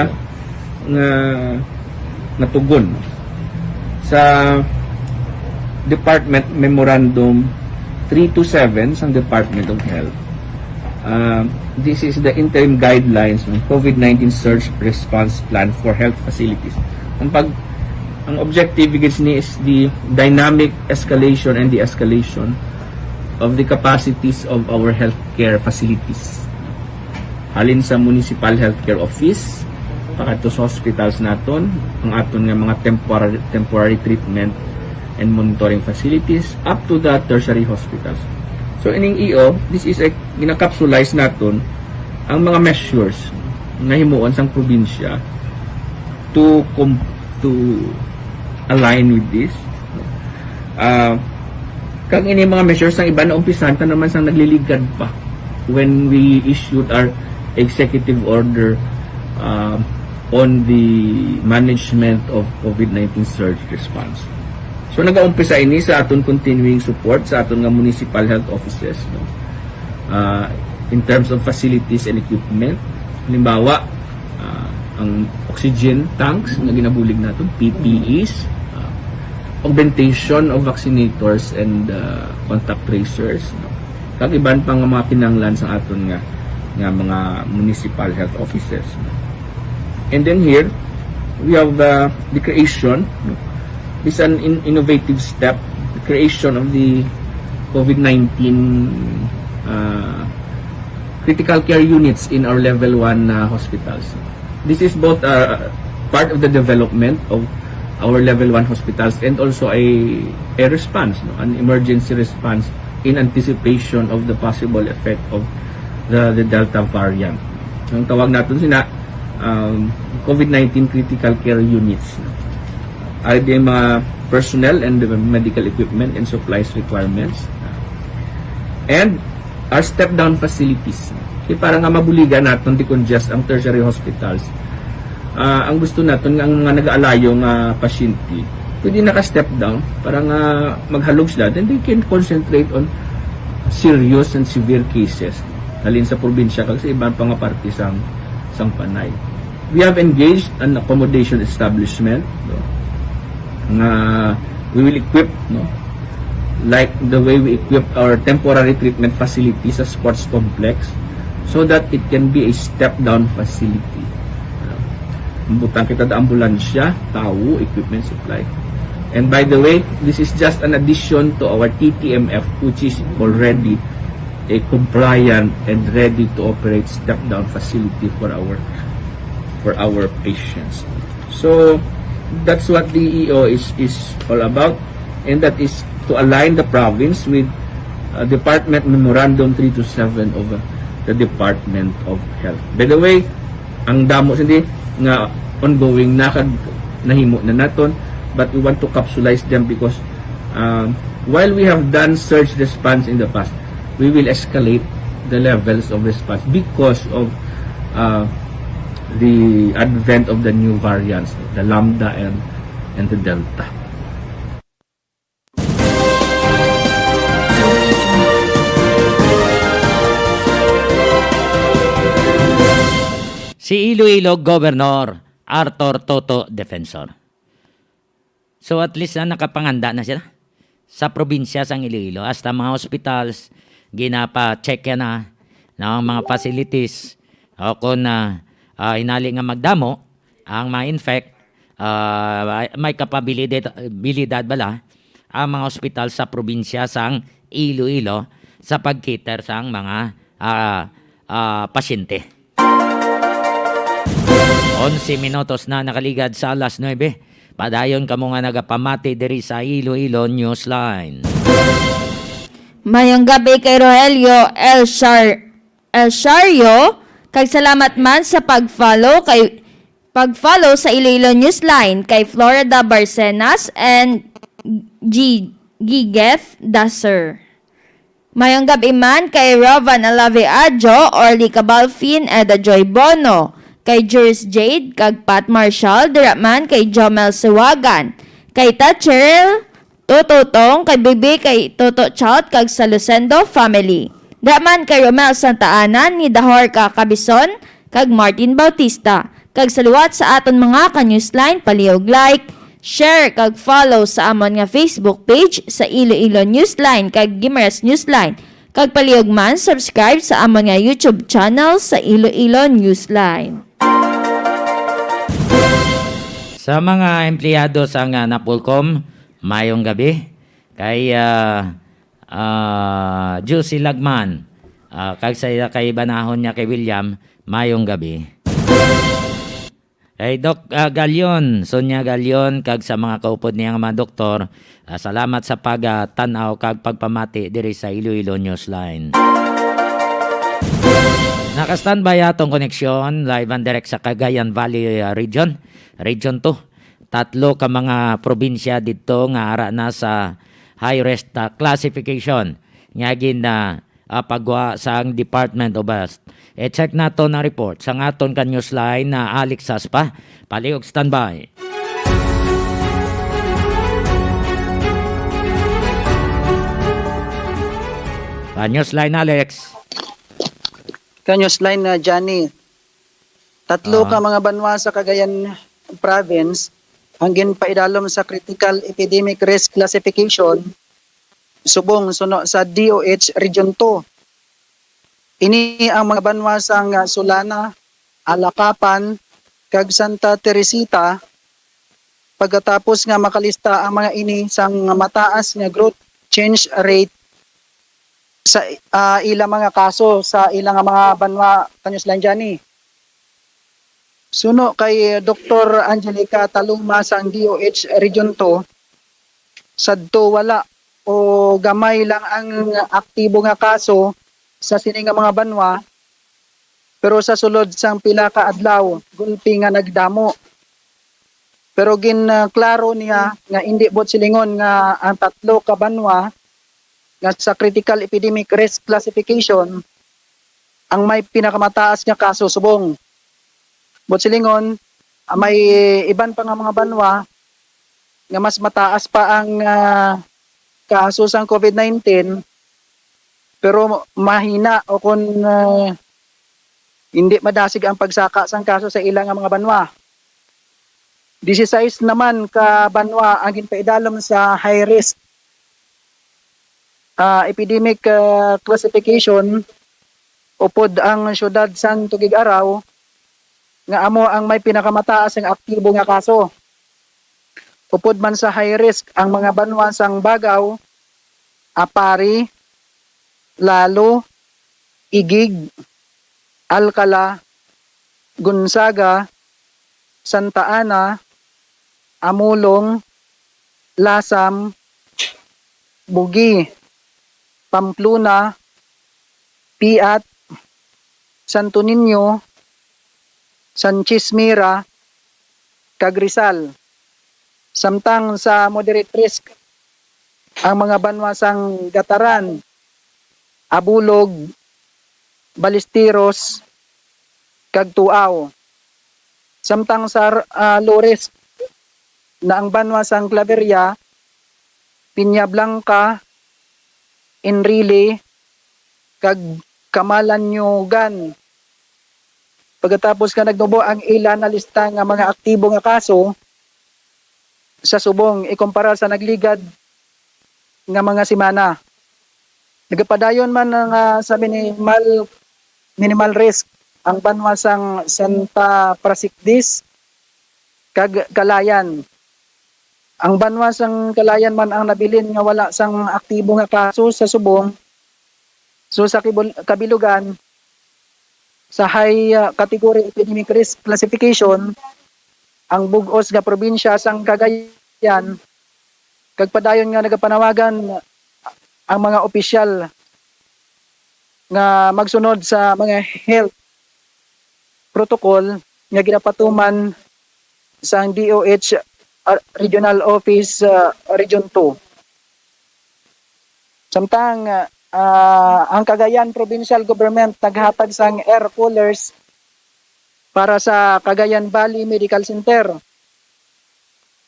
natugon sa Department Memorandum 327 sa Department of Health. This is the interim guidelines ng COVID-19 surge response plan for health facilities. Ang objective ni is the dynamic escalation and de-escalation of the capacities of our healthcare facilities. Halin sa municipal healthcare office, pakato sa hospitals naton, ang aton nga mga temporary treatment and monitoring facilities up to the tertiary hospitals. So ining EO, this is ginakapsulize naton ang mga measures nga himuon sang probinsya to align with this. Kang ini mga measures ang iba na umpisan ta naman sang nagliligad pa when we issued our executive order on the management of COVID-19 surge response. So nag-aumpisa ini sa aton continuing support sa aton nga municipal health offices, no? In terms of facilities and equipment. Halimbawa, ang oxygen tanks na ginabulig natin, PPEs, augmentation of vaccinators and contact tracers, no? Kag iban pang mga pinanglan sa aton nga mga municipal health offices, no? And then here we have the creation, no? This is an innovative step, the creation of the COVID-19 critical care units in our level 1 hospitals. This is both part of the development of our level 1 hospitals and also a response, no? An emergency response in anticipation of the possible effect of the Delta variant. Ang tawag natin sina COVID-19 critical care units, no? Are the mga personnel and the medical equipment and supplies requirements, and our step-down facilities. Kaya para nga mabuligan natin decongest ang tertiary hospitals. Ang gusto natin nga ang mga nag-aalayo nga pasyente, pwede naka-step down para nga maghalog sila, then they can concentrate on serious and severe cases. Halin sa probinsya kag sa ibang pang parte sang Panay. We have engaged an accommodation establishment, no? Na we will equip, no, like the way we equip our temporary treatment facilities sa sports complex, so that it can be a step-down facility. Butang kita da ambulansya, tao, equipment supply. And by the way, this is just an addition to our TTMF, which is already a compliant and ready to operate step-down facility for our patients. So that's what the EO is all about, and that is to align the province with Department Memorandum 327 of the Department of Health. By the way, ang damo hindi nga ongoing nahimo na naton, but we want to capsulize them because while we have done surge response in the past, we will escalate the levels of response because of the advent of the new variants, the Lambda and the Delta. Si Iloilo Governor Arthur Toto Defensor. So at least nakapanganda na sila sa probinsya sang Iloilo. Hasta mga hospitals, ginapa-check na ng mga facilities. O kung hinali nga magdamo, ang ma-infect, may kapabilidad bala ang mga hospital sa probinsya sang Iloilo sa pagkiter sang mga pasyente. 11 minutos na nakaligad sa alas 9. Padayon kamo nga nagapamati diri sa Iloilo Newsline. Mayong gabi kay Rogelio El Shario, kag salamat man sa pag-follow sa Iloilo Newsline kay Florida Barcenas and Gigeth Dasser. Mayong gabi man kay Rovan Alave Adjo, Orly Cabalfin, Eda Joy Bono, kay Juris Jade, kag Pat Marshall, diraman kay Jomel Siwagan, kay Tatcheril, Tututong, kay Bibi, kay Toto Chout, kag sa Lucendo family. Diraman kay Romel Santa Ana, ni Dahor Kabison, kag Martin Bautista, kag saluwat sa aton mga ka-newsline, palihog like, share, kag follow sa amon nga Facebook page sa Iloilo Newsline, kag Gimaras Newsline, kag palihog man subscribe sa amon nga YouTube channel sa Iloilo Newsline. Sa mga empleyado sa Napolcom, mayong gabi kay Juicy Lagman, kay banahon niya kay William, mayong gabi. Kay Doc Galion, Sonia Galion, kag sa mga kaupod niyang mga doktor, salamat sa pag-tanaw kag pagpamati diri sa Iloilo Newsline. Naka-standby atong koneksyon live and direct sa Cagayan Valley Region, Region 2. 3 ka mga probinsya dito nga ara na sa high risk classification. Ngagin na pagwa sa Department of Health. E-check nato na report sa aton ka newsline na Alex Saspa. Palihog standby. Newsline Alex. Newsline na Johnny. 3 ka mga banwa sa Cagayan Province hangin paidalom sa Critical Epidemic Risk Classification subong suno sa DOH Region 2. Ini ang mga banwa sang Sulana, Alakapan, kag Santa Teresita. Pagkatapos nga makalista ang mga ini sang mataas nga growth change rate sa ilang mga kaso sa ilang mga banwa Newsline Johnny. Suno kay Dr. Angelica Taluma sa DOH Region 2, sadto wala o gamay lang ang aktibo nga kaso sa sini nga mga banwa, pero sa sulod sang pila ka adlaw gulpi nga nagdamo. Pero klaro niya nga hindi bot silingon nga ang 3 ka banwa nga sa Critical Epidemic Risk Classification ang may pinakamataas nga kaso subong. Silingon, may iban pa nga mga banwa nga mas mataas pa ang kaso sa COVID-19 pero mahina o kung hindi madasig ang pagsaka sa kaso sa ilang mga banwa. 16 naman ka banwa ang ginpaidalom sa high risk epidemic classification upod ang syudad sang Tugigaraw nga amo ang may pinakamataas ang aktibo nga kaso. Upod man sa high risk ang mga banwa sang Bagaw, Apari, Lalo, Igig, Alcala, Gonzaga, Santa Ana, Amulong, Lasam, Bugi, Pamplona, Piat, Santo Niño, Sanchez Mira, Cagrizal. Samtang sa moderate risk ang mga banwa sang Gataran, Abulog, Balisteros, Kagtuaw. Samtang sa low risk na ang banwa sang Claveria, Piña Blanca, Enrile, kag Kamalanyogan. Pagkatapos ka nagnubo ang ilan na lista nga mga aktibo nga kaso sa subong ikumpara sa nagligad nga mga simana. Nagapadayon man ang sabi ni minimal risk ang banwa sang Santa Prasikdis kag Kalayan. Ang banwa sang Kalayan man ang nabilin nga wala sang aktibo nga kaso sa subong. So sa kabilugan sa high category epidemic risk classification, ang bugos nga probinsya sang Cagayan kag padayon nga nagapanawagan ang mga opisyal nga magsunod sa mga health protocol nga ginapatuman sa DOH Regional Office Region 2. Samtang ang Cagayan Provincial Government naghatag sang air coolers para sa Cagayan Valley Medical Center.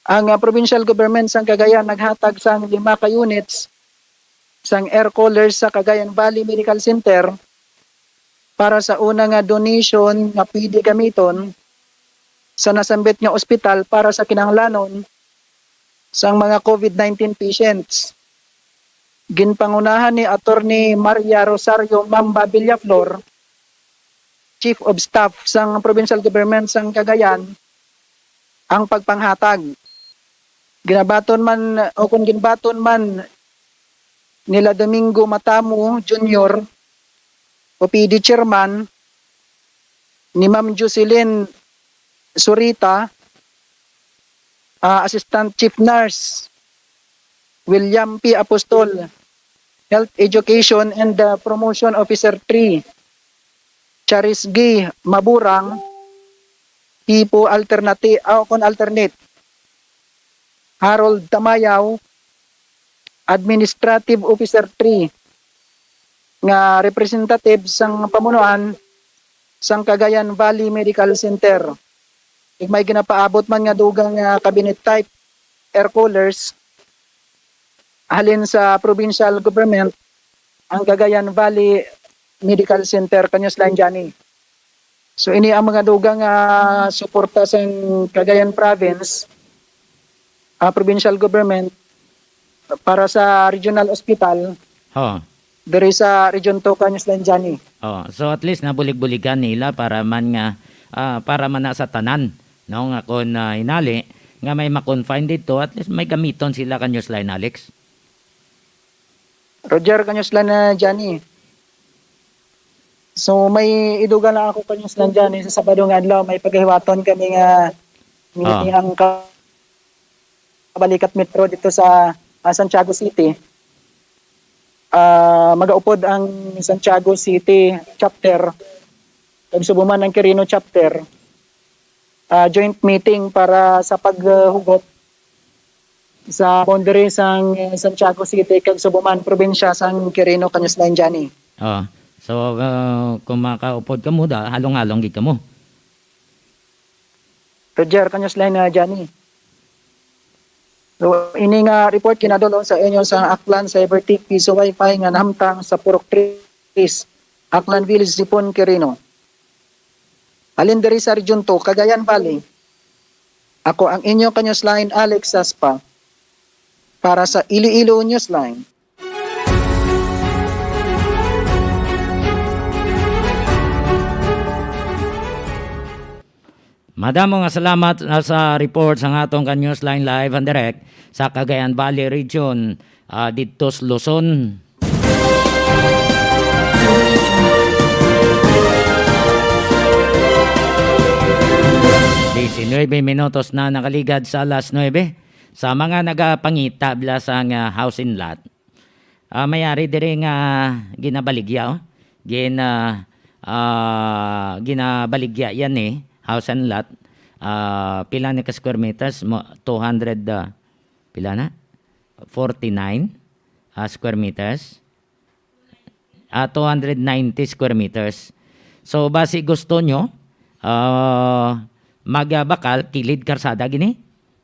Ang provincial government sang Cagayan naghatag sang 5 ka units sang air coolers sa Cagayan Valley Medical Center para sa una nga donation nga pwede gamiton sa nasambit nga ospital para sa kinahanglanon sang mga COVID-19 patients. Ginpangunahan ni Attorney Maria Rosario Mamba Villaflor, Chief of Staff sang Provincial Government sang Cagayan, ang pagpanghatag. Ginabaton man o kung ginbaton man nila Domingo Matamo Jr. OPD Chairman, ni Ma'am Jocelyn Surita, Assistant Chief Nurse William P. Apostol, Health Education and Promotion Officer 3, Charis G. Maburang, Hipo Alternate, Harold Tamayaw, Administrative Officer 3, nga representative sang pamunuan sang Cagayan Valley Medical Center. Ig may ginapaabot man nga dugang cabinet type air coolers halin sa provincial government ang Cagayan Valley Medical Center kanyos lang Johnny. So ini ang mga dugang suporta sa Cagayan Province, provincial government para sa regional hospital. Oh. Diri sa Region 2 kanyos lang Johnny. Oh, so at least nabulig-buligan nila para man nga para man na sa tanan, no, nga kon hinali nga may ma-confine dito, at least may gamiton sila kanyos line Alex. Roger kanyos lang Johnny. So may iduga lang ako kanyos lang Johnny sa Sabado nga adlaw may paghiwaton kami nga ang Kabalikat Metro dito sa Santiago City. Magaupod ang Santiago City chapter kag subuman ng Quirino chapter joint meeting para sa paghugot sa boundary sang Santiago City kag subuman probinsya sang Quirino kanyos lang Johnny. Oh. So kung makaupod ka mo da halong-halong gid ka mo. Roger kanyos lang Johnny. So, ini nga report kinadulong sa inyo sa Aklan Cybertech Piso Wi-Fi nga nahamtang sa Purok 3, Aklan Village, Sipon, Quirino. Alin diri sa Region 2, Cagayan Valley. Ako ang inyo kanyosline Alex Saspa para sa Iloilo Newsline. Madamo nga salamat sa report sa atong Newsline Live and Direct sa Cagayan Valley Region dito sa Luzon. Minutos na nakaligad sa alas 9 sa mga nagapangita bla sa house in lot. Mayari dire nga ginabaligya ginabaligya yan house and lot. Pila na ka square meters 200 pila na 49 square meters 290 square meters. So basi gusto nyo magbakal kilid karsada gini,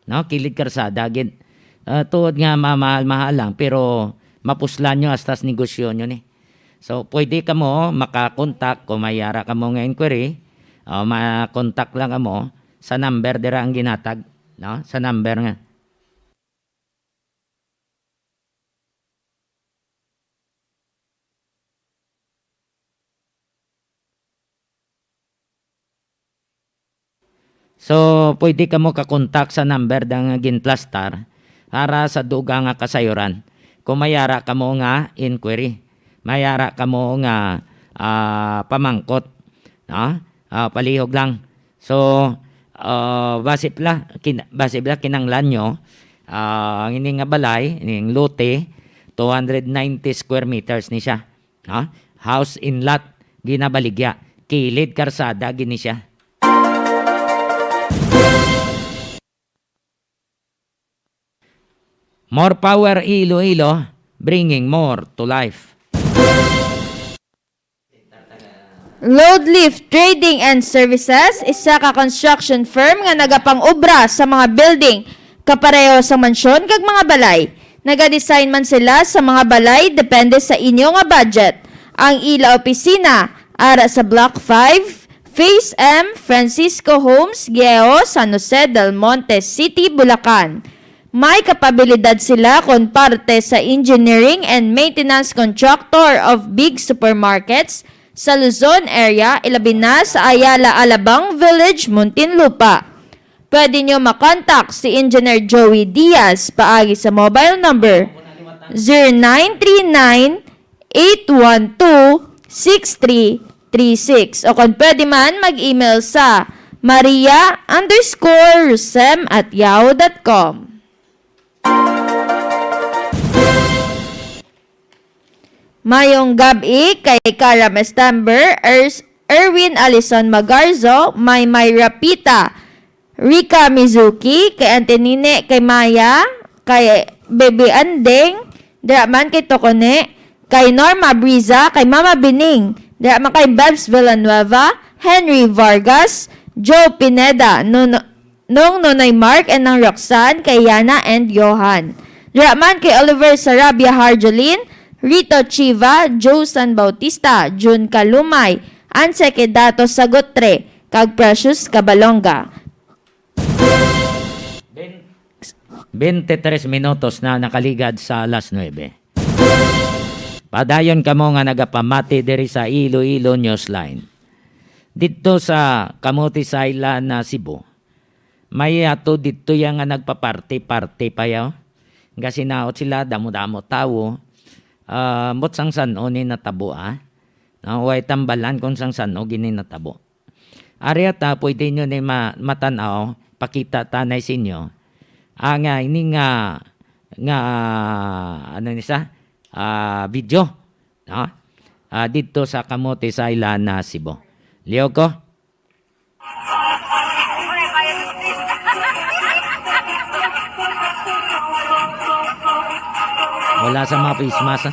no? Kilid karsada gin. Tuod nga mahal-mahal lang pero mapuslan nyo astas negosyo nyo ni. So pwede ka mo makakontak kung mayara ka mo nga inquiry, makontak lang mo sa number dira ang ginatag, no? Sa number nga. So, pwede ka mo kakontak sa number ng ginplastar para sa duga nga kasayuran. Kung mayara ka mo nga inquiry, mayara ka mo nga pamangkot, no? Palihog lang. So, base bla kinanglan nyo, ang ini nga balay, ining lote, 290 square meters ni siya. No? House in lot, ginabaligya. Kilid karsada, gini siya. More power Iloilo, bringing more to life. Load Lift Trading and Services, isa ka construction firm nga nagapang-obra sa mga building, kapareho sa mansyon kag mga balay. Nagadesign man sila sa mga balay depende sa inyo nga budget. Ang ila opisina ara sa Block 5, Phase M, Francisco Homes, Geo, San Jose del Monte City, Bulacan. May kapabilidad sila kung parte sa engineering and maintenance contractor of big supermarkets sa Luzon area, ilabi na sa Ayala Alabang Village, Muntinlupa. Pwede nyo makontak si Engineer Joey Diaz paagi sa mobile number 0939-812-6336 o kung pwede man mag-email sa maria_rusem@yahoo.com. Mayong gabi kay Karam Estamber, Erwin Alison Magarzo, May Rapita, Rika Mizuki, kay Antenine, kay Maya, kay Baby Andeng, Draman kay Tokone, kay Norma Briza, kay Mama Bining, Draman kay Babs Villanueva, Henry Vargas, Joe Pineda, Nung Nonoy Mark, and ng Roxanne, kay Yana and Johan. Draman kay Oliver Sarabia Harjolin, Rito Chiva, Joe San Bautista, Jun Kalumay, Anse Kedato Sagotre, kag Precious Cabalonga. 23 minutos na nakaligad sa alas 9. Padayon kamo nga nagapamati diri sa Iloilo Newsline. Dito sa Camotes Island na Cebu. May ato dito yang nga nagpa-party pa yaw. Nga sinaot sila damo-damo tawo. Mot sang sano ni natabo way tambalan kung sang sano gini natabo. Ariata pwede nyo ni matanaw, pakita tanay sinyo. Ini nga ano nisa? Video. No? Dito sa Camotes Island na Cebu. Liyo ko? Wala sa mga Christmas.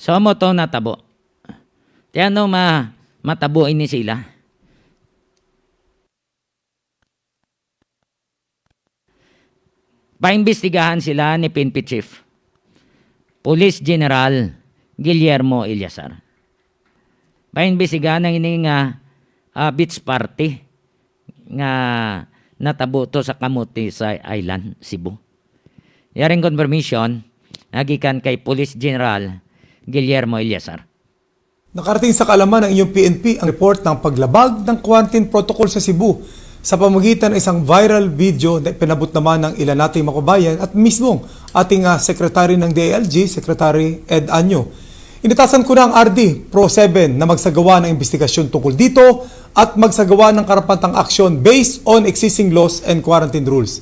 So mo to natabo. Tiano matabo ini sila. Paimbestigahan sila ni PNP Chief Police General Guillermo Eliazar. Paimbestigahan ng ini nga beach party nga natabo to sa Kamuti sa Island, Cebu. Yaring confirmation nagikan kay Police General Guillermo Eliazar. Nakarating sa kaalaman ng inyong PNP ang report ng paglabag ng quarantine protocol sa Cebu sa pamamagitan ng isang viral video na pinabot naman ng ilan nating makabayan at mismong ating Secretary ng DILG, Secretary Ed Anyo. Initasan ko na ang RD Pro 7 na magsagawa ng investigasyon tungkol dito at magsagawa ng karapatang aksyon based on existing laws and quarantine rules.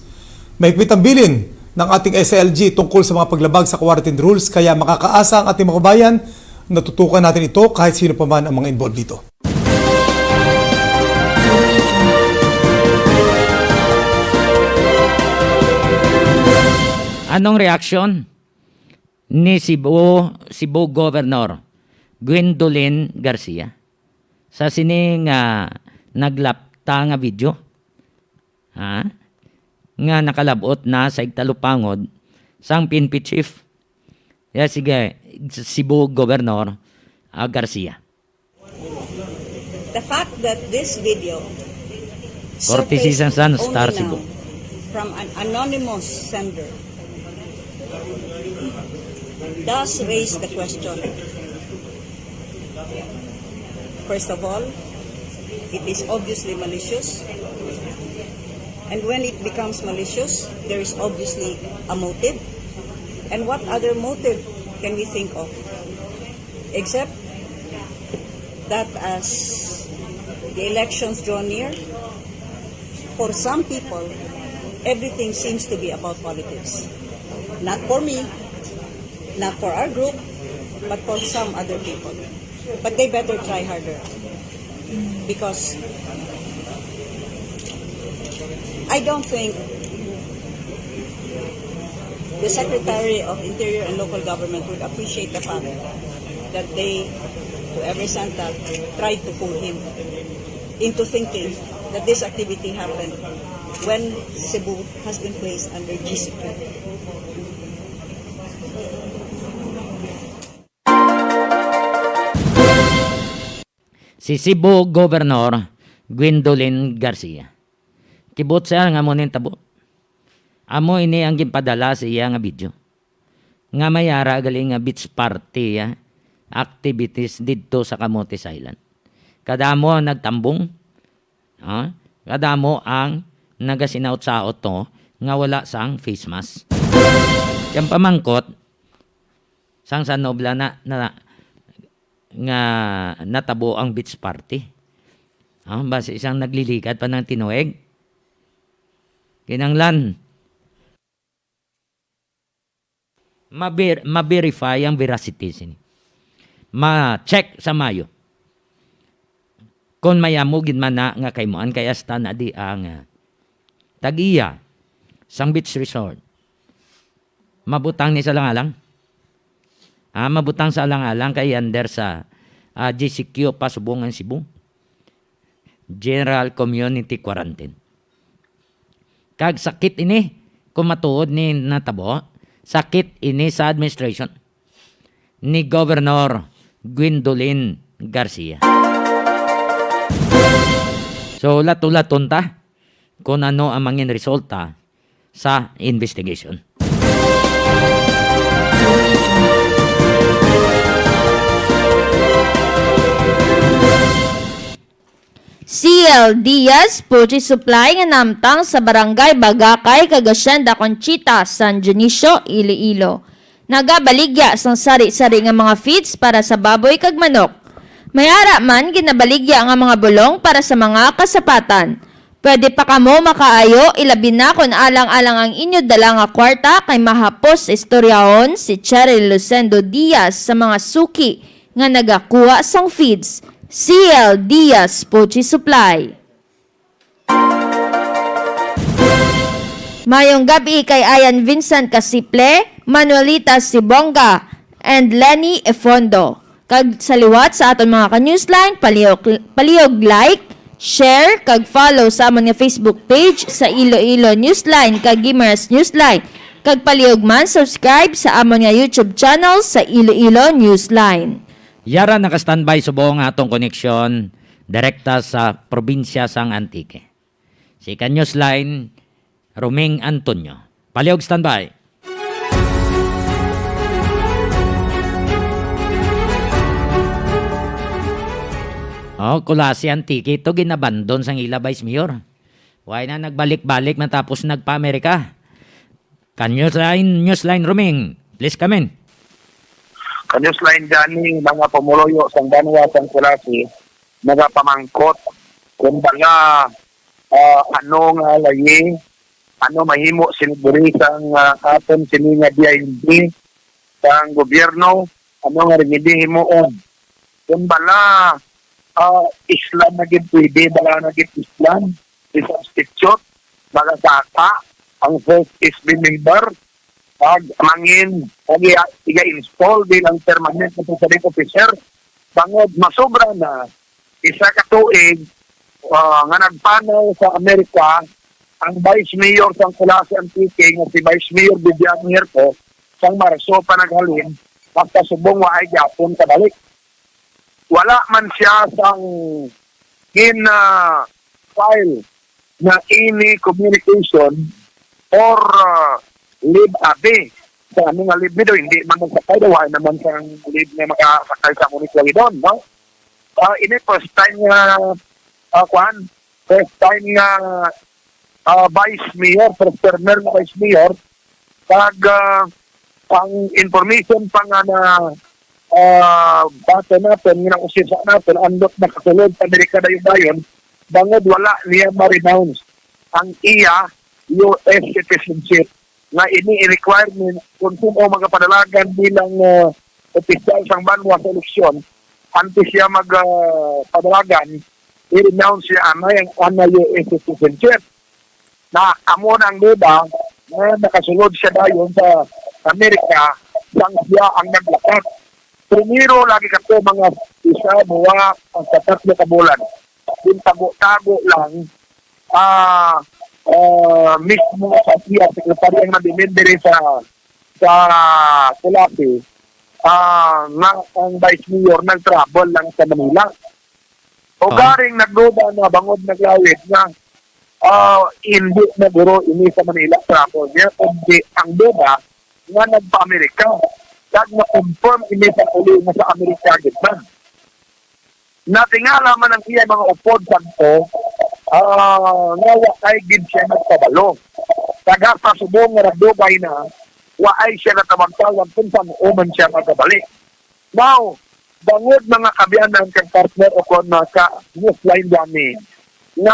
Mahigpit ang bilin ng ating SLG tungkol sa mga paglabag sa quarantine rules kaya makakaasa ang ating mga kabayan na tutukan natin ito kahit sino pa man ang mga involved dito. Anong reaksyon ni Cebu Governor Gwendolyn Garcia sa sining naglapta nga video nga nakalabot na sa igtalupangod sang PNP Chief sige Cebu Governor Garcia. The fact that this video Corte Citizen Sun, Star Cebu, from an anonymous sender does raise the question. First of all, it is obviously malicious. And when it becomes malicious, there is obviously a motive. And what other motive can we think of? Except that as the elections draw near, for some people, everything seems to be about politics. Not for me, not for our group, but for some other people. But they better try harder. Because I don't think the Secretary of Interior and Local Government would appreciate the fact that they, whoever sent that, tried to fool him into thinking that this activity happened when Cebu has been placed under GCQ. Si Cebu Governor Gwendolyn Garcia. Kibot siya nga mo nin tabo. Amo ini ang ginpadala sa iya nga video. Nga mayara galing nga beach party activities didto sa Camotes Island. Kadamo nagtambong. Kadamo ang nagasinaut-saot to nga wala sang face mask. Yang pamangkot sang sanobla na nga natabo ang beach party. Basta isang naglilikad pa ng tinueg. Kinanglan ma-verify ang veracity. Ma-check sa mayo. Kung mayamugin man na nga kaymoan kaya sta na di ang tagiya sang beach resort. Mabutang ni sa langalang. Mabutang sa langalang kay under sa GCQ Pasubungan Cebu. General Community Quarantine. Kag sakit ini kung matuod ni natabo, sakit ini sa administration ni Governor Gwendolyn Garcia. So latulaton ta kung ano ang mangin resulta sa investigation. CL Diaz, Poultry Supply nga namtang sa Barangay Bagakay, Cagacienda, Conchita, San Dionisio, Iloilo. Nagabaligya sang sari-sari nga mga feeds para sa baboy kag manok. Mayara man ginabaligya nga mga bulong para sa mga kasapatan. Pwede pa kamo makaayo, ilabi na kung alang-alang ang inyo dala nga kwarta kay mahapos istoryahon si Cheryl Lucendo Diaz sa mga suki nga nagakuha sang feeds. CL Diaz Poultry Supply. Mayong gabi kay Ayan Vincent Casiple, Manuelita Sibonga, and Lenny Efondo. Kag saliwat sa aton mga ka-newsline, palihog like, share kag follow sa amon nga Facebook page sa Iloilo Newsline kag Gimaras Newsline. Kag palihog man subscribe sa amon nga YouTube channel sa Iloilo Newsline. Yara naka-standby subong atong koneksyon direkta sa probinsya sang Antique. Si Newsline Roming Antonio. Palihog standby. Oh, kula si Antique ito ginabandon sang ila Vice Mayor. Why na nagbalik-balik matapos nagpa-Amerika? Newsline Roming, please come in. Newsline gani mga pumuloyo sang banwa sang Kulasi nagapamangkot kung baga ano nga layi, ano mahimo siniguri sang aton sini nga DILG sang gobyerno, ano nga remedy himuon. Kung bala Islam na gid pwede, bala na gid Islam, i-substitute, bala saka, ang first SB member, pag mangin, pag i-install bilang permanent na presiding officer, bangod masobra na, isa ka tuig, nga nagpanaw sa Amerika, ang Vice Mayor sang Kulasi Antique, nga si Vice Mayor Vivian Herco, sang Marso pa naghalin, basta subong wa ay Japon kabalik. Wala man siya sang file na any communication or leave abi. Sa ano nga leave nito, hindi man magsakay daw, ay naman sang leave na makasakay sa Municipal doon, no? Ini first time first time nga Vice Mayor, first termer na Vice Mayor, pag ang information pa nga na bata natin, ginang-usisa natin, andot na kasulod sa Amerika na yung bayon, bangod wala niya ma-renounce ang iya US citizenship na ini-requirement kung sino magapadalagan bilang opisyal sang banwa sa eleksyon, antes siya magpadalagan, i-renounce siya ang US citizenship. Na amo ng duda na nakasulod siya dayon sa Amerika sang siya ang naglakat. Primero, lagi ka mga isa, buwa, ang sa 3 ka bulan. Yung tago-tago lang, mismo sa siya, sekretary ang nabimindiri sa Kulasi, na ang Vice Mayor nag-travel lang sa Manila. O garing nagduda na bangod naglawid na hindi na guro ini sa Manila travel niya, kundi ang duda nga nagpa-Amerika. Kag na-confirm ini sa uli na sa Amerika gitna. Natingala man ang iya mga upod santo, nga wakay gid siya nagpabalo. Kaga sa subong nga nagdugay na, waay siya natamagtawag kung saan uman siya magkabalik. Now, bangod mga kabiyanan kang partner o kon ka Newsline gani, na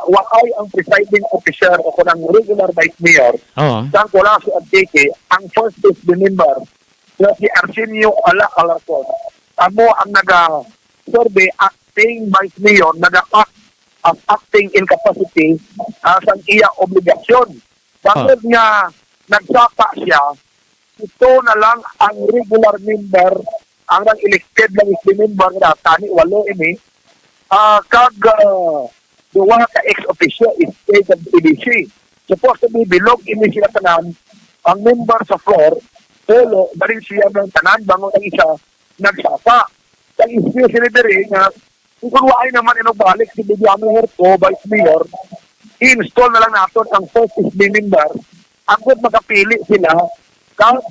waay ang presiding officer o kon ang regular vice mayor, sang Kulasi Antique, ang first SB member, na si Arsenio Alarcon, amo ang nag-survey acting vice mayor, nag-act as acting incapacity sang iya obligasyon. Bakit nga nagsapa siya, ito na lang ang regular member, ang elected ng SB member na tani, walo ini, kag duwa ka ex-officio is state of EDC. Supposed to be bilog ini sila tanan, ang member sa floor, pero darin siya ng tanan, bangon ang isa, nagsapa. Ang issue sila diri nga, kung waay naman inobalik si Bibiano Herco, Vice Mayor, i-install na lang natin ang first SB member, agad makapili sila, kung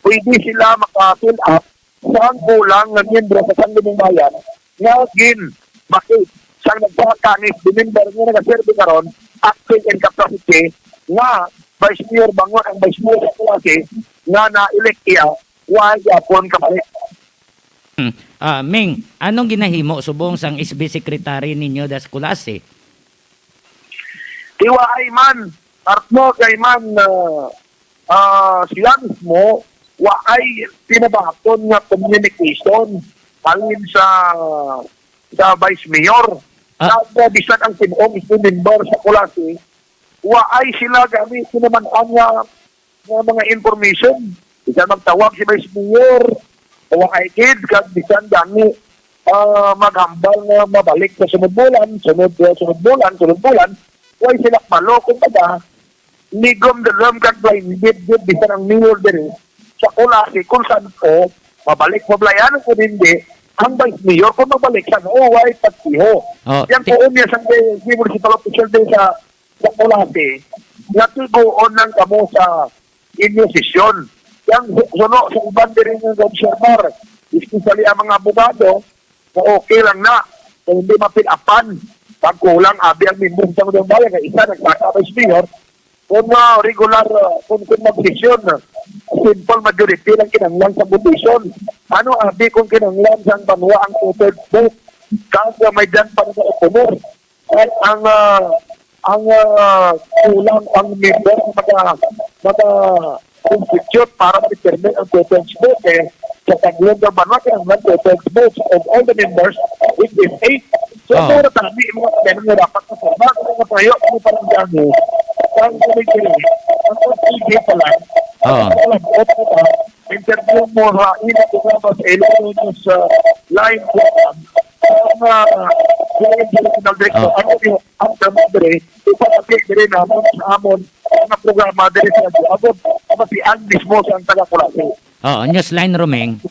pwede sila maka-fill up, saan kulang ng miyembro sa Sangguniang Bayan, nga gin, bakit? Siyang nagpakanis, the member nga nag-serve karon, acting incapacity, nga Vice Mayor bangon ang Vice Mayor sa Kulasi nga na-elect iya, why yapon kabalik. Ming, anong ginahimo subong sang SB Secretary ninyo das Kulasi? Tiwa ay man, partno kay man, sila mismo, wa ay pinabaton nga communication halin sa Vice Mayor. Bisan ang tinong member sa Kulasi, wa ay sila gamit naman ang mga information. Bisan magtawag si Vice Mayor, wa ay kid, kag bisan gani maghambal na mabalik sa sunod bulan, sunod bulan, huwag sila malo. Kumbaga, ligom the rum kag blinded, bisa ng New Year din sa kulasi, kung saan ko, mabalik mablayan ko hindi, ang Vice Mayor, kung mabalik sa why pagsiho. Yan po niya sa municipal official din sa kulasi, natiguon ng kamo sa inyong sesyon. Yang suno sa uban din ng observer, especially ang mga abogado, na okay lang na, kung hindi mapilapan, pag kulang abi ang membro sa mga bayan, na isa nagkaka-Vice Mayor, kung regular, kung mag-session, simple majority lang kinanglan sa budisyon. Ano abi kung kinanglan sa banwa ang two-thirds vote, kasi may dyan pa rin sa oponor. At ang kulang ang member constitute para ma-determine ang two-thirds vote sa taglong ng banwa kinanglan two-thirds votes of all the members with this 8. So, ito na tabi, mga kanang narapat na sa mga tayo, ano parang dami, ang kumikili, ang kumikili pa lang, interview mo ha, ina ko na sa Iloilo sa line program, ang general director, ang damabere, ipapagay din naman sa amon, ang programa din sa abot, masian mismo sa ang taga-kulasi. Newsline Romeng,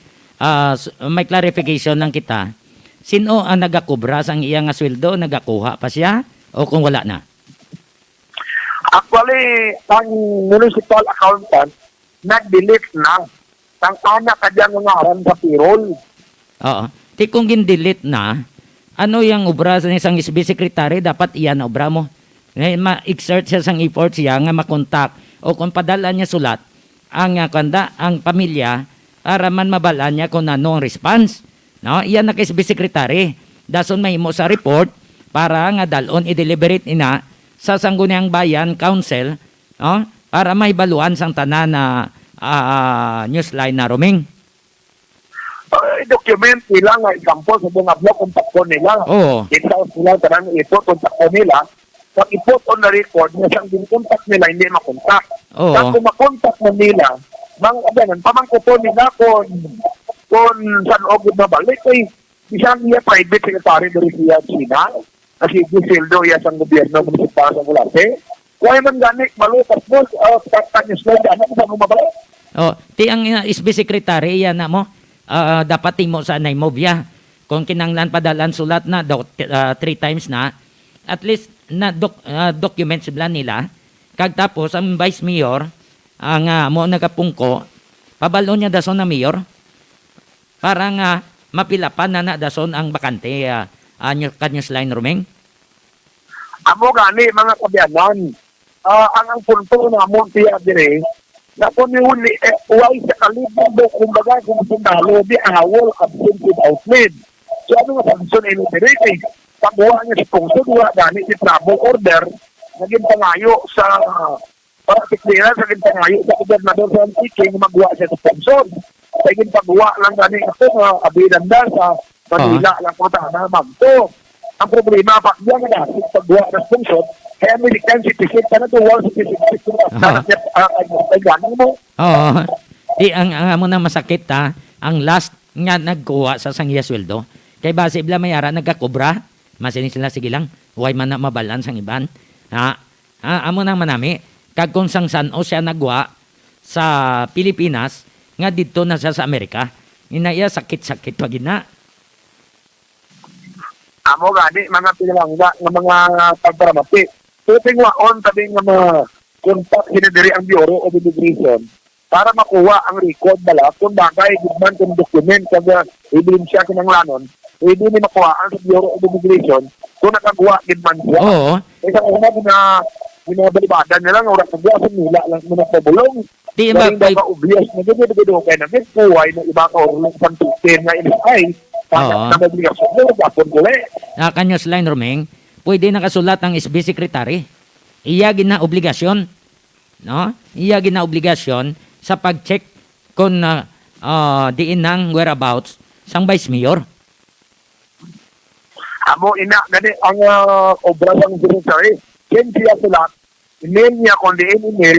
may clarification lang kita. Sino ang nagakubra sa iyang sweldo? Nagakuha pa siya? O kung wala na? Actually, ang municipal accountant, nag-delete na. Ang anak ka dyan ng aran sa payroll. Oo. Di kung gin-delete na, ano yung obra sa isang SB secretary, dapat iyan obra mo. Ma-exert siya sang effort siya nga makontak. O kung padala niya sulat, ang pamilya, para man mabala niya kung ano ang response. No, iyan na kay SB secretary. Dason mahimo sa report para nga dalon i-deliberate ina sa sangguniang bayan council, no, para mahibaluan sang tanan na newsline na Roming. Document nila nga example sa mga blog kontakto nila. Oo. Itaw sila tanang ipot kontakto nila. Pag ipot on the record, na siyang dinkontak nila, hindi makontak. Oo. Kung makontak mo nila, pamangkupo nila kung saan o good na balik, isang niya private secretary dari siya China, kasi Gisildo iya sang gobyerno municipal sa Kulase. Kaya man gani, malukas mo, kanyos lang, ano kung saan mabalik? Ti ang SB secretary, yan na mo, dapat mo sa Naimobia. Kung kinanglan padalan sulat na 3 times na, at least na documents bla nila. Kag tapos, ang Vice Mayor, ang mo nagapungko, pabalo niya dason na Mayor, para nga mapilapan na dason ang bakante kanyos line Romeng. Amo gani mga kabyanan, ang punto na mo tiya dire, na kung niuli, uway sa kalibang do, kumbaga kung sundalo, di awol, absent without lead. So ano nga sanction ino dire, pagbuha niya sa pungso, wala gani si travel order, naging pangayo sa clearance, naging pangayo sa gobernador sa Antique, magwa siya sa sponsor. Naging pagbuha lang gani ako, abilanda sa Manila lang po na magto. Ang problema, pag yan na natin pagbuha ng sponsor, kaya American citizen ka na to, world citizen ka na mo. Oo. Di ang mo na masakit ang last nga nagkuha sa sangya sweldo. Kay base ibla mayara nagkakobra, masini sila sige lang, huwag man na mabalan sang iban. Amo nang manami, kag kung sang San o siya nagwa sa Pilipinas, nga dito na siya sa Amerika, inaya sakit-sakit pag ina. Amo gani, mga pinalangga ng mga pagparamati. Tuting waon tabi ng mga kontak sinadiri ang Bureau of Immigration para makuha ang record bala kung bagay gudman kung document kag ebidensya kinanglanon, pwede ni makuhaan sa Bureau of Immigration kung nakagawa gudman siya. Oo. Isang una binabalibada nila nga oras nagwa sa nila lang muna pabulong. Di ba obvious na gudyo kay na kuway na iba ka orulong pantutin nga inay. Kanyos line Romeng, pwede nakasulat ang SB secretary. Iya gina obligasyon, no? Iya gina obligasyon sa pag-check kung diin ng whereabouts sang Vice Mayor. Amo ina gani ang obra ng secretary. Ken siya sulat, email niya kung diin email,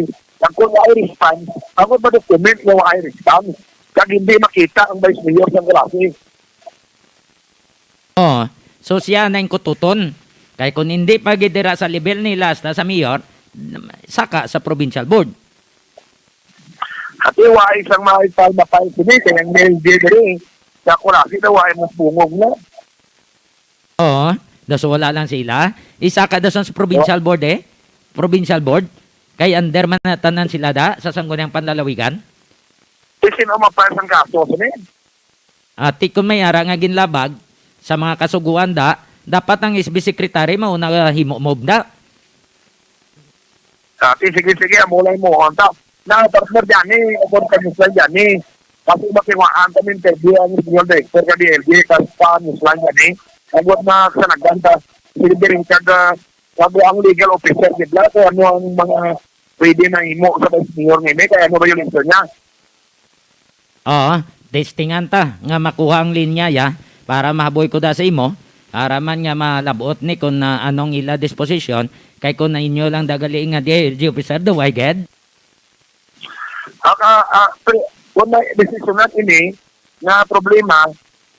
kung ay response, ako ba document mo ay response, kag hindi makita ang Vice Mayor sang klase. Oo. Oh, so siya na yung kututon. Kaya kung hindi pa gidira sa level nila sa mayor, saka sa provincial board. At iwa isang maipal na pa ito kaya ang LG rin. Kaya kulasi na waay mas bungog na. Oo, so wala lang sila. Isa ka daw sa provincial board Provincial board. Kay under man na tanan sila sa sangguniang panlalawigan. Sino mapayas ang kaso sa nila? At kung may ara nga ginlabag sa mga kasuguan dapat ang SB Secretary mauna himo-move na. Sige, mulai mo. Na partner dyan upon kanyuslan dyan kasi makiwaan kami interview ang regional director ka di LG kasi pa kanyuslan dyan agad na sa naganda silibirin kag ang legal officer gitla kung ano ang mga pwede na imo sa vice mayor ngayon kaya ano ba yung answer niya? Oo, testingan ta nga makuha ang linya para mahaboy ko da sa imo para man nga malabot ni kung anong ila disposition kay kung na inyo lang dagali nga DLG officer do why ged? Kung may desisyon natin na problema,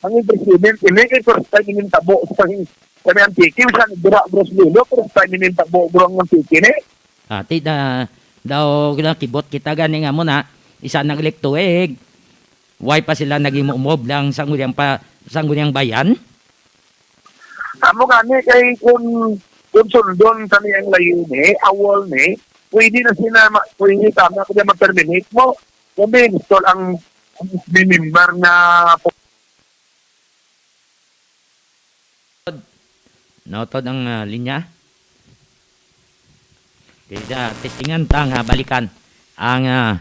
ang president, kay first timeinin tabo sa kami ang tiki, sa nagdura Bros Lilo, first timeinin tabo burong ng tiki Ati daw kibot kita gani nga muna, isa nag-electuig. Why pa sila naging umumob lang sa sangguniang bayan? Amo gani kay kung sundon sa niyang layo awol pwede na sila, pwede tama kung mag-terminate mo. Sabi, gusto ang member na Notod ang linya. Kaya testingan ta nga balikan ang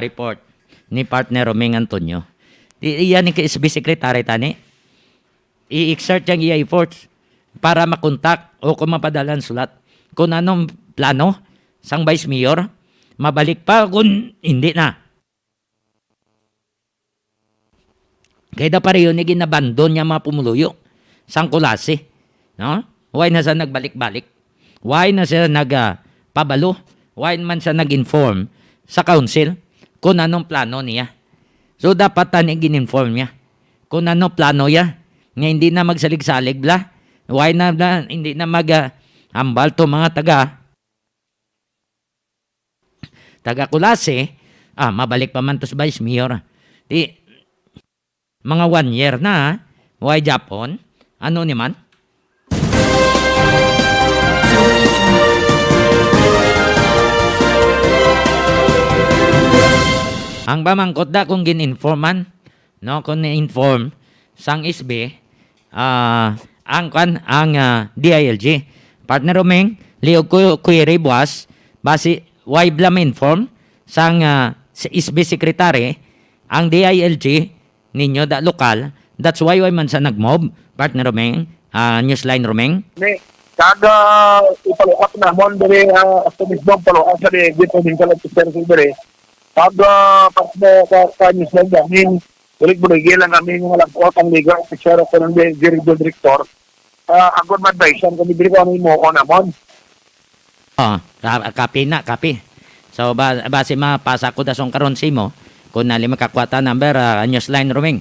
report ni partner Romeng Antonio. Iyan ni SB Secretary tani. I-exert yung efforts para makontak o kung mapadalan sulat kung anong plano sang Vice Mayor, mabalik pa kung hindi na. Kaya da pareho ni ginabandon niya mga pumuluyo sang kulasi. No? Why na siya nagbalik-balik? Why na siya nagpabalo? Why man siya nag-inform sa council kung anong plano niya? So dapat tani gin-inform niya kung anong plano niya. Nga hindi na magsalig-salig bla. Why na hindi na mag-ambal to mga taga kulase, mabalik pa man to sa Vice Mayor. Mga 1 year na, why Japon? Ano naman? Ang pamangkot da kung gin-informan, no, kung ni-inform sang SB, ang DILG. Partner Romeng, liog ko query buwas, base why blam inform sang SB Secretary ang DILG ninyo lokal. That's why man sa nagmob, partner Romeng, Newsline Romeng. Kada ipalukat na mo dari sa mismong palukat sa dito din kala sa dere. Kada pa Newsline gamin, ulit buligi lang kami ng lagkot ang legal officer o ng director. Agad ma-advise kami diri ko mo ko namon. Kapi. So, base mapasa ko da song karon mo, kung nali makakwata number, Newsline Romeng.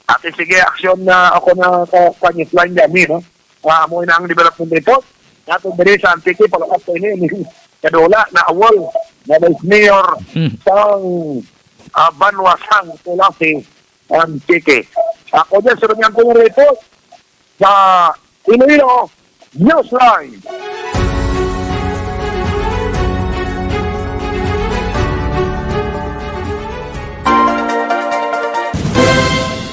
Ate, sige, aksyon na ako na sa Newsline dami, no? Mo na ang development report. Nato diri sa Antiki, palakas ko ini, kadola na awol, na Vice Mayor, sang Banwasang, Tulasi, Antiki. Ako dyan, sunod niyan ko yung report sa Iloilo Newsline.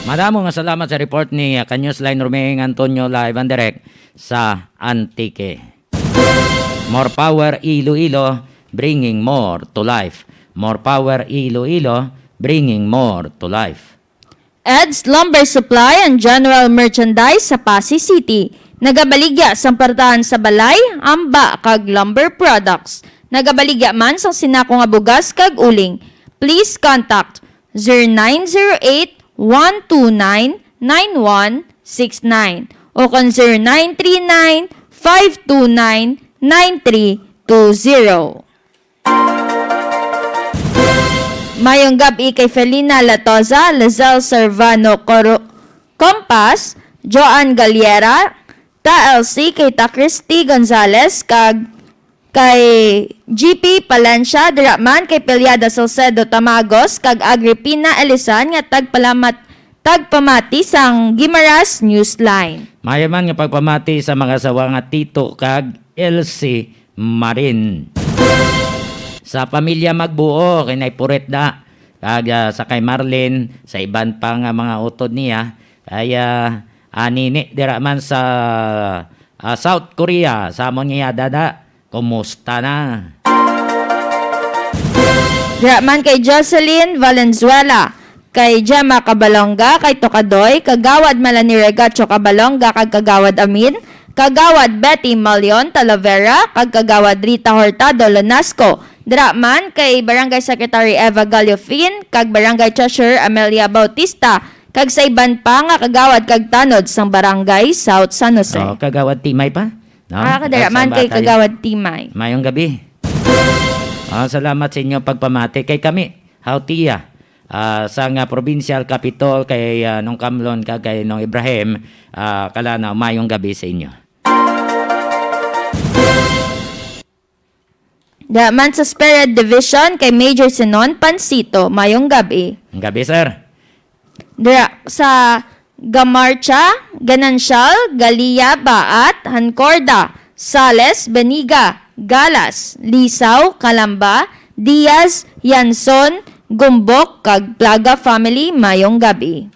Maraming salamat sa report ni Newsline Romeng Antonio live and direct sa Antique. More power Iloilo, bringing more to life. More power Iloilo, bringing more to life. EDS Lumber Supply and General Merchandise sa Pasig City. Nagabaligya sang partahan sa balay, amba kag lumber products. Nagabaligya man sang sinako nga bugas kag uling. Please contact 0908-129-9169 o kon 0939-529-9320. Mayong gabi kay Felina Latoza, Lazal Servano Compas, Joan Galiera, ta LC kay ta Christy Gonzalez, kag kay GP Palencia, diraman kay Peliada Salcedo Tamagos, kag Agripina Elisan nga tagpamati sang Gimaras Newsline. Mayaman nga pagpamati sa mga sawa nga Tito kag LC Marin. Sa pamilya magbuo kay Puret da kag sa kay Marlene sa iban pa nga mga utod niya kay anini dira man sa South Korea sa amon nga dada. Kumusta na? Diraman kay Jocelyn Valenzuela, kay Gemma Cabalonga, kay Tokadoy, kagawad Melanie Regacho Cabalonga, kag kagawad Amin, kagawad Betty Malion Talavera, kag kagawad Rita Hurtado Lonasco. Diraman kay Barangay Secretary Eva Galiofin, kag Barangay Treasurer Amelia Bautista, kag sa iban pa nga kagawad kag tanod sang Barangay South San Jose. Oh, kagawad Timay pa? No? Kadiraman kay kagawad Timay. Mayong gabi. Salamat sa inyo pagpamati. Kay kami, Hautiya, sa nga provincial capital kay nung Kamlon kay nung Ibrahim, kalana, mayong gabi sa inyo. Daman sa Spirit Division kay Major Sinon Pansito, mayong gabi. Ang gabi, sir. Dira sa Gamarcha, Ganancial, Galia, Baat, Hancorda, Sales, Beniga, Galas, Lisaw, Calamba, Diaz, Yanson, Gumbok, kag Plaga Family, mayong gabi.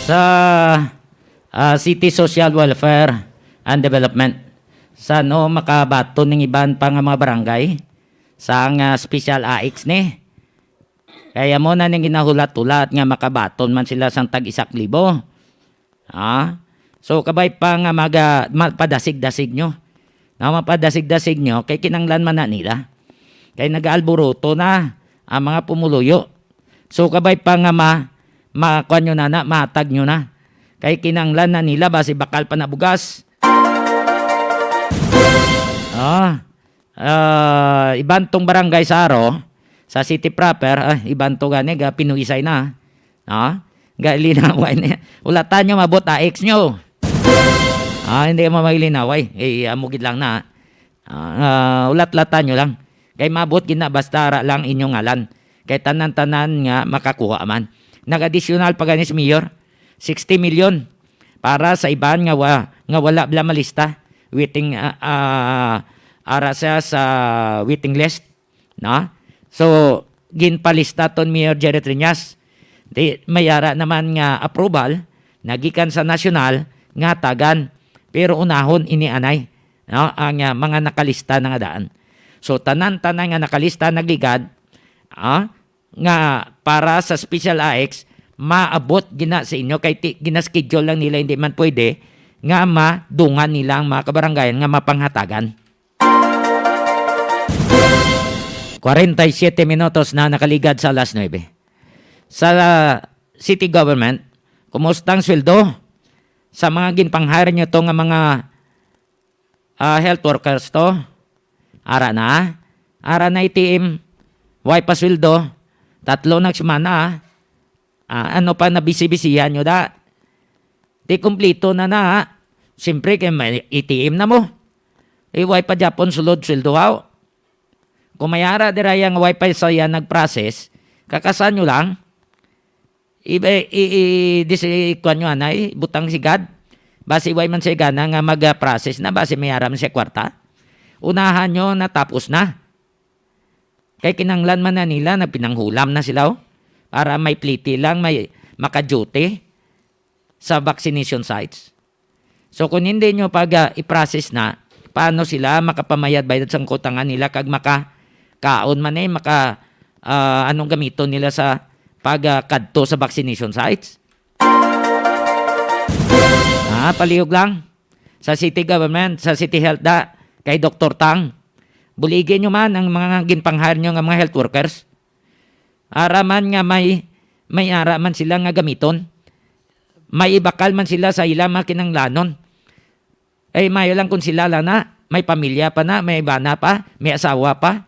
Sa City Social Welfare and Development, sa makabato ng iban pa nga mga barangay sa nga special AX ni. Kaya mo na ning ginahulat-hulat nga makabaton man sila sang tag-1,000. So kabay pa nga mapadasig-dasig nyo. Na mapadasig-dasig nyo, kay kinanglan man na nila. Kay nag-alburuto na ang mga pumuluyo. So kabay pa nga makuan nyo na, matag nyo na. Kay kinanglan na nila, basi bakal pa na bugas. Ibantong barangay sa Aro, sa city proper, ibanto gani, pinuisay na. Linaway na. Ulatan nyo, mabot AX nyo. Hindi ka mamagilinaway. Amugid lang na. Ulat-latan nyo lang. Kay mabot gina, basta lang inyong ngalan. Kay tanan-tanan nga makakuha man. Nag-additional pa ganis, Mayor, 60 million para sa iban nga wala bla malista. Waiting, ara siya sa waiting list. So, ginpalista ton Mayor Jerry Triñas. Mayara naman nga approval, nagikan sa nasyonal, nga tagan. Pero unahon inianay, ang mga nakalista na nga daan. So, tanan-tanan nga nakalista nagligad, nga para sa special AX, maabot gina sa inyo, kay ginaschedule lang nila, hindi man pwede, nga madungan nilang mga kabaranggayan, nga mapanghatagan. 47 minutos na nakaligad sa alas 9. Sa city government, kumustang sweldo sa mga ginpanghire nyo to nga mga health workers to? Ara na ITM, way pa sweldo, 3 nagsimana. Ano pa na bisi-bisihan nyo da? Di kumplito na. Siyempre, kay may ITM na mo. Way pa Japon sulod sweldo haw. Kung mayara dira yung wifi sa yan nag-process, kakasan nyo lang, i-disikuan nyo anay, butang sigad, basi way man siya gana nga mag-process na, basi mayara man siya kwarta. Unahan nyo na tapos na. Kay kinanglan man na nila, na pinanghulam na sila, para may pliti lang, may maka-duty sa vaccination sites. So kung hindi nyo pag i-process na, paano sila makapamayad bayad sa kutangan nila kag kaon man anong gamiton nila sa pagkadto sa vaccination sites. Palihog lang sa city government, sa city health da, kay Dr. Tang. Buligin nyo man ang mga ginpanghire nyo nga mga health workers. Araman nga may araman sila nga gamiton. May ibakal man sila sa ilang mga kinanglanon. Mayo lang kung sila na, may pamilya pa na, may bana pa, may asawa pa.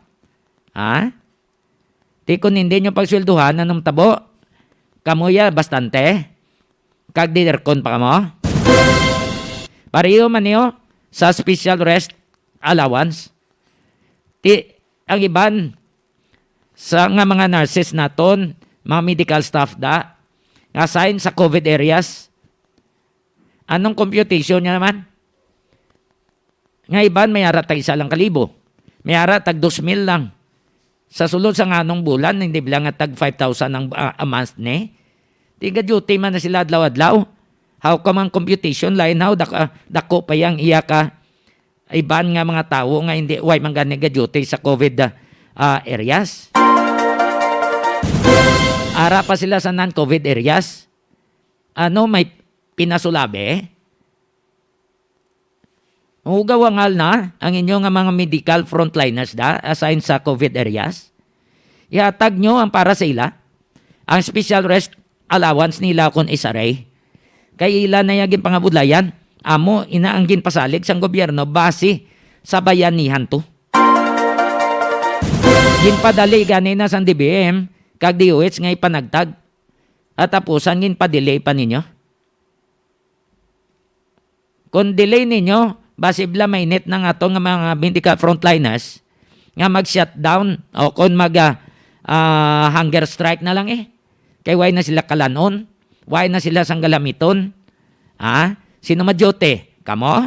Di kung hindi nyo pagswelduhan, anong tabo? Kamuya, bastante. kag diderkon pa mo. Pareho man niyo sa special rest allowance. Ang iban sa nga mga nurses naton, mga medical staff assign sa COVID areas. Anong computation niya naman? Nga iban may ara tag 1,000 may ara tag 2,000 lang. Sa sulod sa nganong bulan, hindi bilang nga tag 5,000 ang a month ni. Tiga duty man na sila adlaw-adlaw. How come ang computation line how dako pa yang iya ka iban nga mga tawo nga hindi way man gani duty sa COVID areas. Ara pa sila sa non-COVID areas. May pinasulabi? Ugawangal na ang inyong mga medical frontliners assigned sa COVID areas. Ihatag nyo ang para sa ila. Ang special rest allowance nila kung isaray. Kay ila na yagin pangabudlayan. Amo inaanggin pasalig sang gobyerno base sa bayanihan to. Ginpadali ganina sang DBM kag DOH nga ipanagtag. At tapusan ginpadelay pa ninyo. Kung delay ninyo, basibla mainit na nga itong mga medical frontliners nga mag-shutdown o kung hunger strike na lang Kay why na sila kalanon? Why na sila sang galamiton? Sino madyote? Kamo?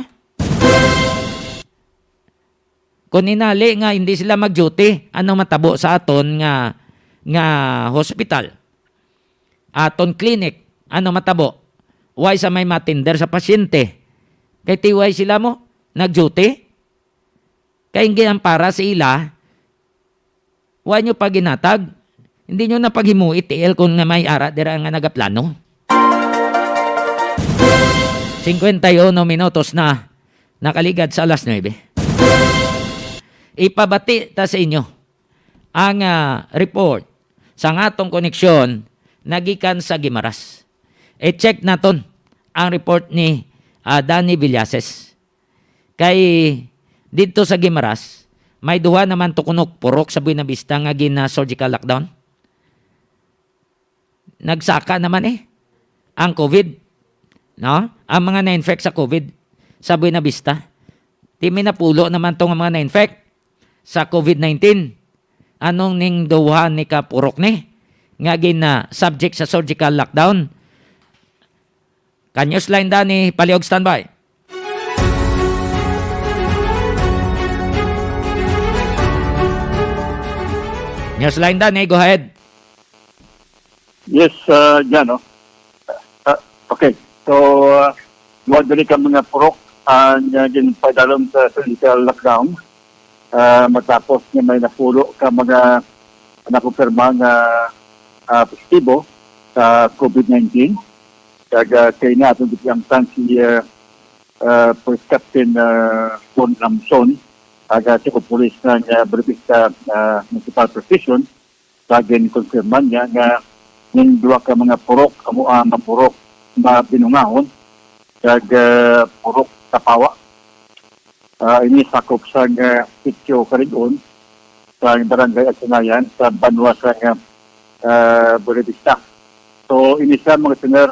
Kung inali nga hindi sila mag-duty, ano matabo sa aton nga hospital? Aton clinic, ano matabo? Why sa may matinder sa pasyente? Kay tiway sila mo, nag-duty? Kaya hindi ang para sa ila, why nyo pa ginatag? Hindi nyo na paghimu itiil kung na may ara dira nga nagaplano. 51 minutos na nakaligad sa alas 9. Ipabati ta sa inyo ang report sa atong koneksyon nagikan sa Guimaras. I-check naton ang report ni Danny Villases. Kay dito sa Guimaras, may duha naman tukunok purok sa Buena Vista nga gina surgical lockdown. Nagsaka naman ang COVID. No? Ang mga na-infect sa COVID sa Buena Vista. Timi na pulo naman tong mga na-infect sa COVID-19. Anong ning duha ni kapurok ni? Nga gina subject sa surgical lockdown. Kanyos line ni Paliog standby. Newsline Danny, go ahead. Yes, Jan. Okay. So, madali ka mga purok ang ginpadalong sa surgical lockdown. Matapos niya may napulo ka mga nakumpirma nga positibo sa COVID-19. Kaya na itong dipiangtan si Police Captain Bon Lamson, si Police ng Brevista Municipal Precision, kaya konfirman niya nga yung dua ka mga purok, mga purok mabinungahon, kaya purok tapawa. Ini sakop sa sityo Karigon, sa barangay at Sanayan, sa Banwa sa Brevista. So, ini sa mga senior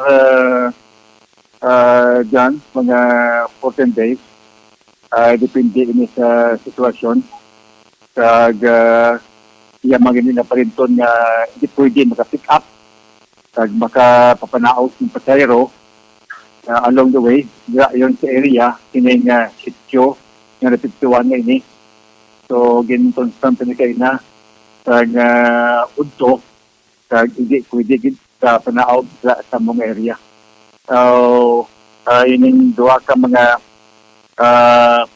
dyan, mga 14 days. Depende ini sa sitwasyon. Kag iya magiging na parinton nga hindi pwede maka-pick up. Kag makapapanaos ng pasayro along the way. Yun sa area, kining sityo, yung repituan na ini. So, ginitonstant na kayo na kag udto, kag hindi pwede sa panaog sa mga area. So, yun duwa ka mga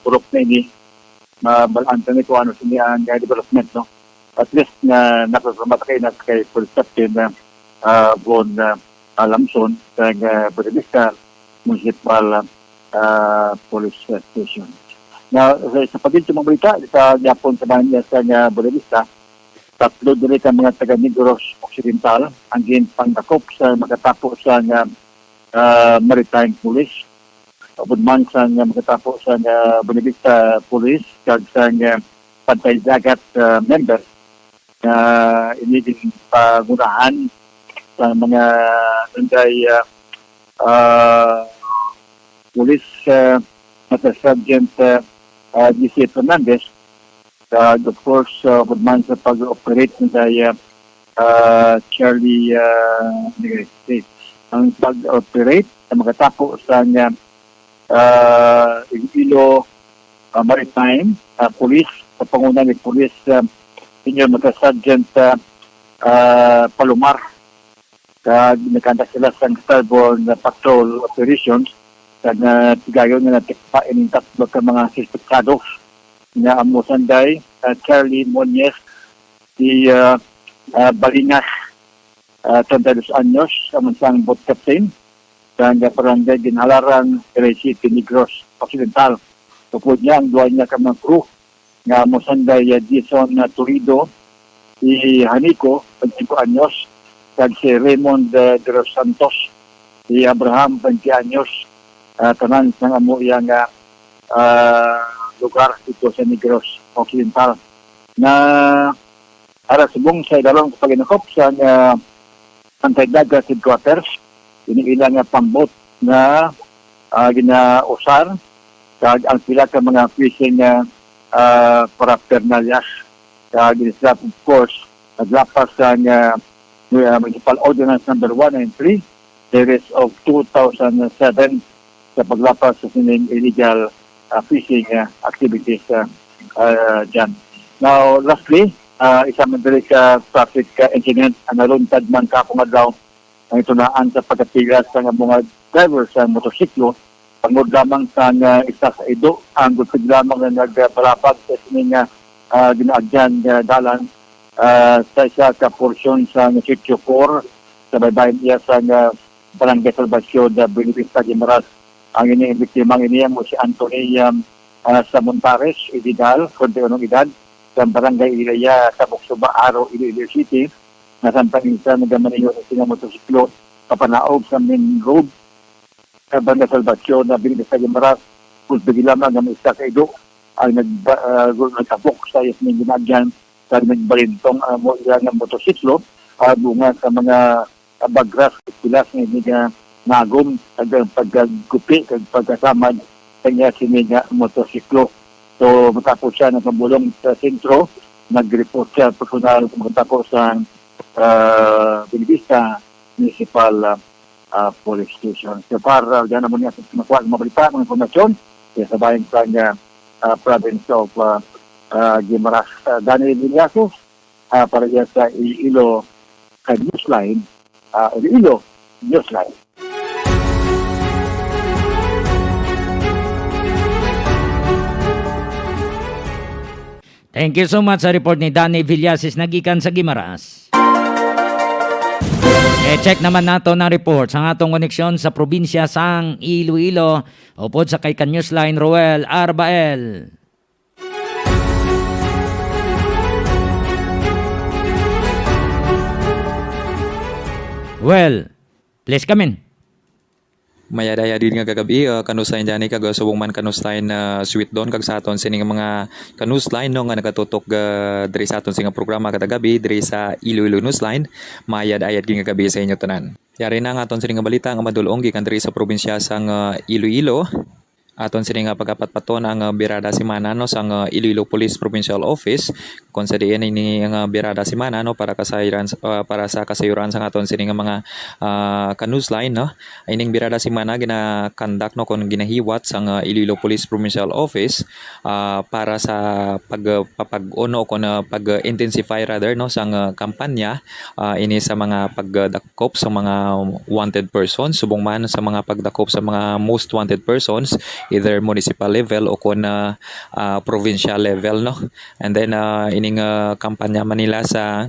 purok na ini, mabalanta na kung ano siniyang development, no? At least na nakasamata kayo na kay Police Captain Bon Lamson sa Brevista Municipal Police Station. Now, sa pagdito mga balita, sa Japon sa Banya sa Brevista, tatlo dili ka mga taga-Negros Occidental ang ginpangdakop sa magatapo sa Maritime Police. Upod man sa magatapo sa Buena Vista Police kag sa Pantay Dagat member na ini din pagunahan sa mga nanday Police Master Sergeant GC Fernandez, of course, man sa pag-operate ng Charlie State. Ang pag-operate na makatapo sa Iloilo Maritime Police, sa panguna ni Police Senior Master Sergeant Palomar. Nagkanda sila sa starboard patrol operations sa tigayon na natikpain ng tatlo ka mga suspektados na Amosanday, Charlie Monies, si Balinas, 32 anyos, amansang boat captain, sa barangay Ginhalaran, City, Negros Occidental. Tupod niya ang duwa niya ka mga crew na Amosanday, Jason Turido, si Hanico, 25 anyos, kag si Raymond de los Santos, si Abraham, 20 anyos, tanan ng amo iyang lugar dito sa Negros Occidental. Na ara subong sa ilalong paginakop sa Antaydaga Headquarters, iniilang pambot na ginausar kag ang pila ka mga fishing paraphernalias kag of course naglapas sa Municipal Ordinance number 193 series of 2007 sa paglapas sa sining illegal fishing activities dyan. Now, lastly, isang madali ka traffic incident ang naluntad man kapungadlaw ang itunaan sa pagkatigas sa mga driver sa motosiklo pangod lamang sa isa sa ido ang gulpid lamang na nagbalapag sa sining ginaagyan dalan sa isa ka porsyon sa Sitio 4 sa baybayin iya sa Barangay Salvacion na Buenavista Guimaras. Ang ini biktimang iniya mo si Anthony sa Montares, Ididal, 21 edad, sa Barangay Ilaya, sa Buksuba, Aro, Iloilo City, na sampang isa nagamaniyo ng sinang motosiklo papanaog sa main road sa Barangay Salvacion na Buenavista Guimaras. Kung lamang ang isa sa ido ay nagtapok sa Yasmin Ginagyan sa nagbalintong mo ilang motosiklo bunga sa mga bagras pilas nga nagom ang paggupi kag pagkasamad sa niya siniga motosiklo. So matapos siya ng pambulong sa sentro, nag-report siya personal matapos sa Buenavista Municipal Police Station. So para dyan naman niya sa makuha ng mabalita ng informasyon sa bayan sa province of Guimaras. Daniel Villazos para yan sa Iloilo Newsline, Iloilo Newsline. Thank you so much sa report ni Danny Villasis nagikan sa Guimaras. Check naman nato ng report sa atong koneksyon sa probinsya sang Iloilo upod sa kay Newsline Roel Arbael. Well, please come in. Mayadaya din nga kagabi kanuslain dyan kag subong man kanuslain sweet doon kag sa aton sining mga kanuslain no nga nakatutok diri sa aton sing programa katagabi diri sa Iloilo Newsline. Mayad-ayad gid nga gabi sa inyo tanan. Yari na nga aton sining balita nga madulong gikan diri sa probinsya sang Iloilo. Aton sining pagapat-paton ang birada simana no sang Iloilo Police Provincial Office kung sa diin ini ang birada simana no para para sa kasayuran sang aton sining mga kanusline no. Ining birada simana gina-conduct no kon ginahiwat sang Iloilo Police Provincial Office para sa pag-uno kon pag-intensify rather no sang kampanya ini sa mga pagdakop sa mga wanted persons subong man sa mga pagdakop sa mga most wanted persons either municipal level o kung provincial level no. And then ining kampanya Manila sa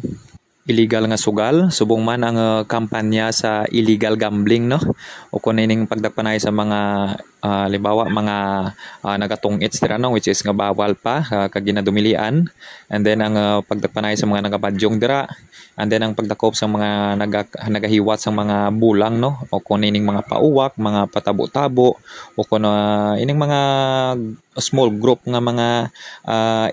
illegal nga sugal subong man ang kampanya sa illegal gambling no o kung ining pagdakpanay sa mga Halimbawa mga nagatungits dira no, which is nga bawal pa kag ginadumilian. And then ang pagdakpanay sa mga nagabadyong dira, and then ang pagdakop sa mga nagahiwat sa mga bulang no, o kung ining mga pauwak, mga patabo-tabo, o kung ining mga small group nga mga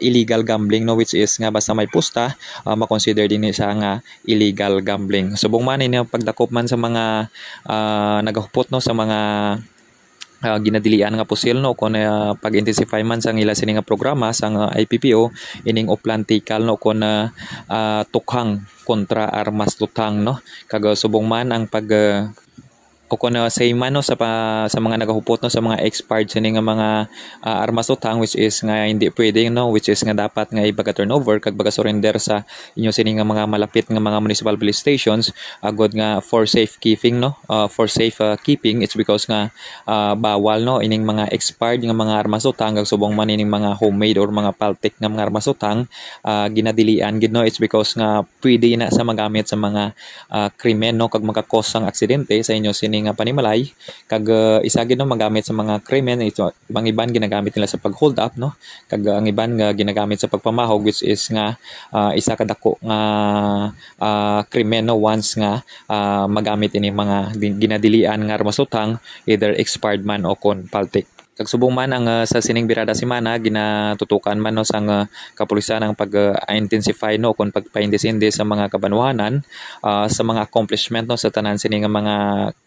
illegal gambling no, which is nga basta may pusta makonsider din siya nga illegal gambling. Subong man ini pagdakop man sa mga nagahupot no sa mga ginadilian nga pusil no, kung pag-intensify man sang ila sini nga programa sang IPPO ining uplantikal no, kung tukhang kontra armas lutang no, kag subong man ang pag o kung say man no, sa mga nagahupot no sa mga expired sini nga mga armas lutang, which is nga hindi pwede no, which is nga dapat nga ibaga turnover kag baga surrender sa inyo sini nga mga malapit nga mga municipal police stations agod nga for safe keeping no, for safe keeping. It's because nga bawal no ining mga expired nga mga armas lutang kag subong man ining mga homemade or mga paltik nga mga armas lutang ginadilian gid no. It's because nga pwede na sa magamit sa mga krimen no, kag makakos ang aksidente sa inyo sini nga panimalay, kag isa gid no magamit sa mga krimen. Ito ibang iban ginagamit nila sa pag-hold up no, kag ang iban nga ginagamit sa pagpamahog, which is nga isa ka dako nga krimen no once nga magamit ini mga ginadilian nga armas lutang, either expired man o kon paltik. Kag subong man ang sa sining birada semana ginatutukan man no sang kapulisan ang pag-intensify no kon pagpaindesinde sa mga kabanwahanan sa mga accomplishment no sa tanan sini nga mga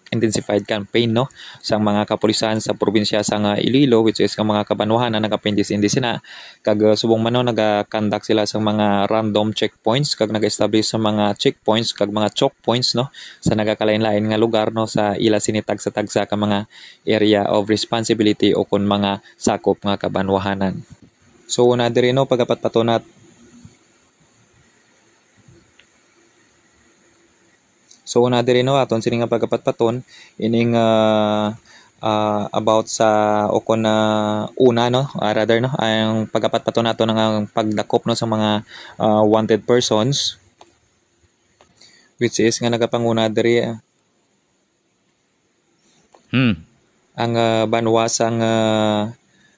intensified campaign no sang mga kapulisan sa probinsya sang Iloilo, which is ang mga kabanwahanan nagapindesinde sina, kag subong man no naga-conduct sila sa mga random checkpoints kag naga-establish sa mga checkpoints kag mga choke points no sa nagakalain-lain nga lugar no sa ila sinitag sa tagsa ka mga area of responsibility o kun mga sakop nga kabanwahanan. So una diri no pagapat-patunat aton sini nga pagapat-paton ining about sa o kun una no, rather no ang pagapat-paton nato ng pagdakop no sa mga wanted persons, which is nga nagapanguna diri ang banwa sang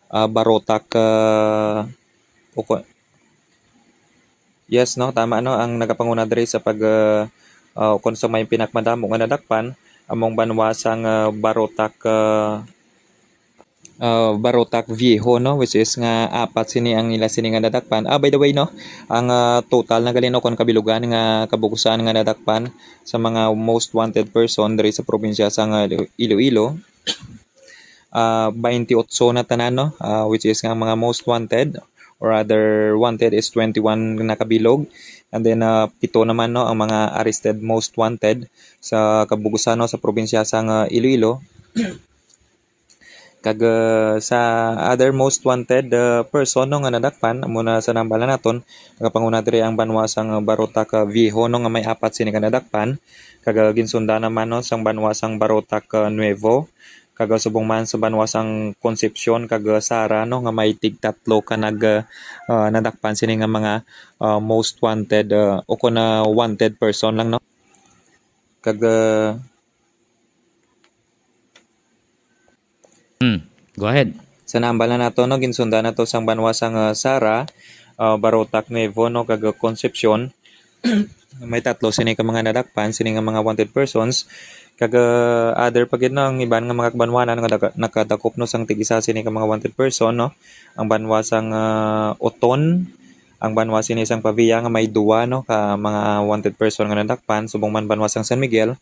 Barotac yes no, tama no, ang nagapanguna diri sa pag kung sa may pinakmadamo nga nadakpan among banwa sang Barotac Viejo no, which is nga apat sini ang ila sini nga nadakpan. By the way no, ang total na galino kon kabilugan nga kabukusan nga nadakpan sa mga most wanted person diri sa probinsya sang Iloilo 28 na tanan no, which is nga mga most wanted or rather wanted is 21 na kabilog, and then 7 naman no ang mga arrested most wanted sa kabugusan no sa probinsya sang Iloilo. Kag sa other most wanted person no nga nadakpan muna sa nambala naton nakapanguna diri ang banwa sang Barotac Viejo no nga may apat sini nga nadakpan, kag ginsunda naman no sang banwa sang Barotac Nuevo, kag subong man sa banwa sang Concepcion kag Sara no nga may tig-tatlo ka nadakpan sini nga mga most wanted o kun wanted person lang no. Kag Go ahead. sa nambala nato no ginsunda nato sang banwa sang Sara, Barotac Nuevo no kag Concepcion may tatlo sini ka mga nadakpan sini nga mga wanted persons, kag other pagid no ang iban nga mga banwanan nga nakadakop no sang tig-isa sini ka mga wanted person no, ang banwa sang Oton, ang banwa sini sang Pavia nga may duwa no ka mga wanted person nga nadakpan, subong man banwa sang San Miguel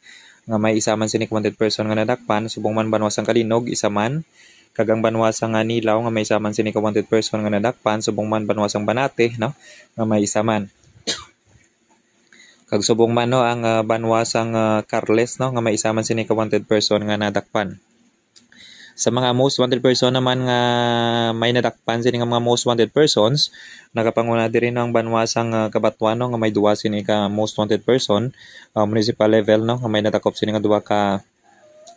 nga may isa man sini ka wanted person nga nadakpan, subong man banwa sang Kalinog isa man, kag ang banwa sang Nilaw nga may isa man sini ka wanted person nga nadakpan, subong man banwa sang Banate no nga may isa man. Kag subong man no ang banwa sang Carles no nga may isa man sini ka wanted person nga nadakpan. Sa mga most wanted person naman nga may nadakpan sini nga mga most wanted persons, nakapanguna diri no ang banwa sang Cabatuan no nga may duwa sini ka most wanted person, municipal level no nga may nadakop sini nga duwa ka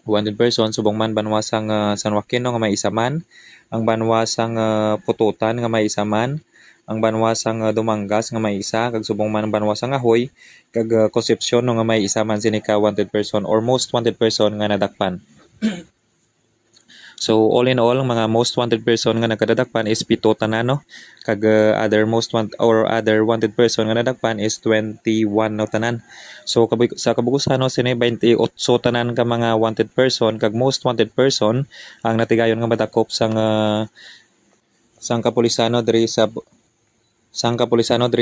wanted person, subong man banwa sang San Joaquin no nga may isa man, ang banwa sang Pututan nga may isa man, ang banwa sang Dumangas nga may isa, kag subong man banwa sang Ahoy, kag Concepcion no nga may isa man sini ka wanted person or most wanted person nga nadakpan. So all in all, mga most wanted person nga nagkadadakpan is 7 tanan no. Kag other most wanted or other wanted person nga nadakpan is 21 no tanan. So sa kabugusan no sini 28 tanan ka mga wanted person kag most wanted person ang natigayon nga madakop sang kapulisano diri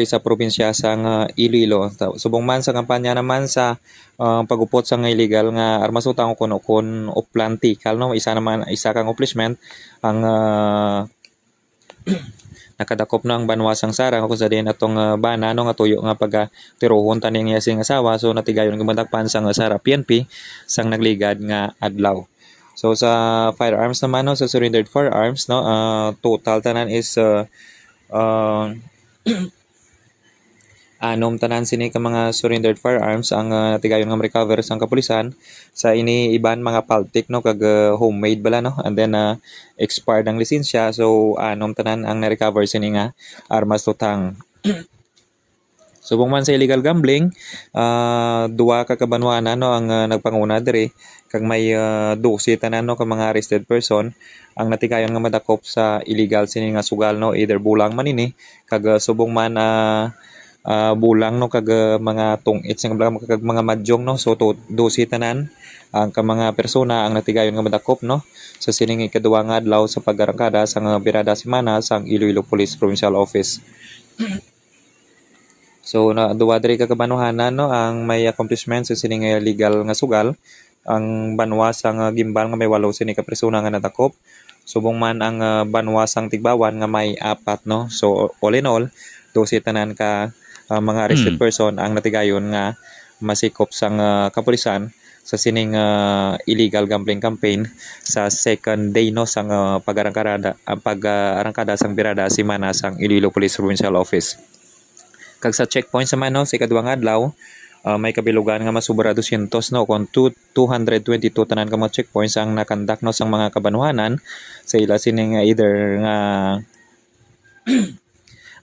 sa probinsya sang Iloilo. Subong man sa kampanya naman sa pagupot sa nga illegal nga armas utang kon plantikal no, isa kang accomplishment ang nakadakop na ang banwa sang sarang kung sa din atong bana no nga tuyo nga pag tirohon taning yasing asawa. So natigayon nga madakpan sang sara PNP sang nagligad nga adlaw. So sa firearms naman no, sa surrendered firearms no, total tanan is anom tanan sini ka mga surrendered firearms ang natigayon nga recover sang kapulisan sa ini iban mga paltik no kag homemade bala no, and then expired ang lisensya. So anom tanan ang na-recover sini nga armas tutang. Subong man sa illegal gambling, duwa ka kabanwana no ang nagpanguna diri kag may 12 tanan no ka mga arrested person ang natigayon nga madakop sa illegal sini nga sugal no, either bulang man ini kag subong man bulang no kag mga tungits kag mga madyong no. So 12 tanan ang ka mga persona ang natigayon nga madakop no sa sining ikaduha nga adlaw sa pag-arangkada sa birada semana sang Iloilo Police Provincial Office. So na duwa diri ka kabanuhanan no ang may accomplishment sa sining legal nga sugal. Ang banwa sang gimbal nga may 8 sini ka persona nga nadakop. Subong man ang banwa sang Tigbawan nga may 4 no. So all in all 12 tanan ka mga arrested person ang natigayon nga masikop sang kapulisan sa sining illegal gambling campaign sa second day no sang pag-arangkada sang birada semana sang Iloilo Police Provincial Office. Kag sa checkpoints naman no, sa ikaduhang adlaw may kabilugan nga masubra 200 no kon 222 tanan ka mga checkpoints ang nakandak no sang mga kabanuhanan sa ila sining either nga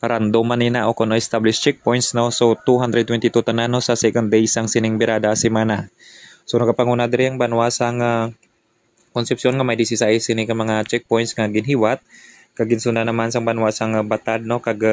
random manina o kuno established checkpoints no. So 222 tanan no sa second day sang sining birada semana. So nakapanguna diri ang banwa sang Concepcion nga may 16 sini ka mga checkpoints nga ginhiwat kag ginsuna naman sang banwa sang Batad no kag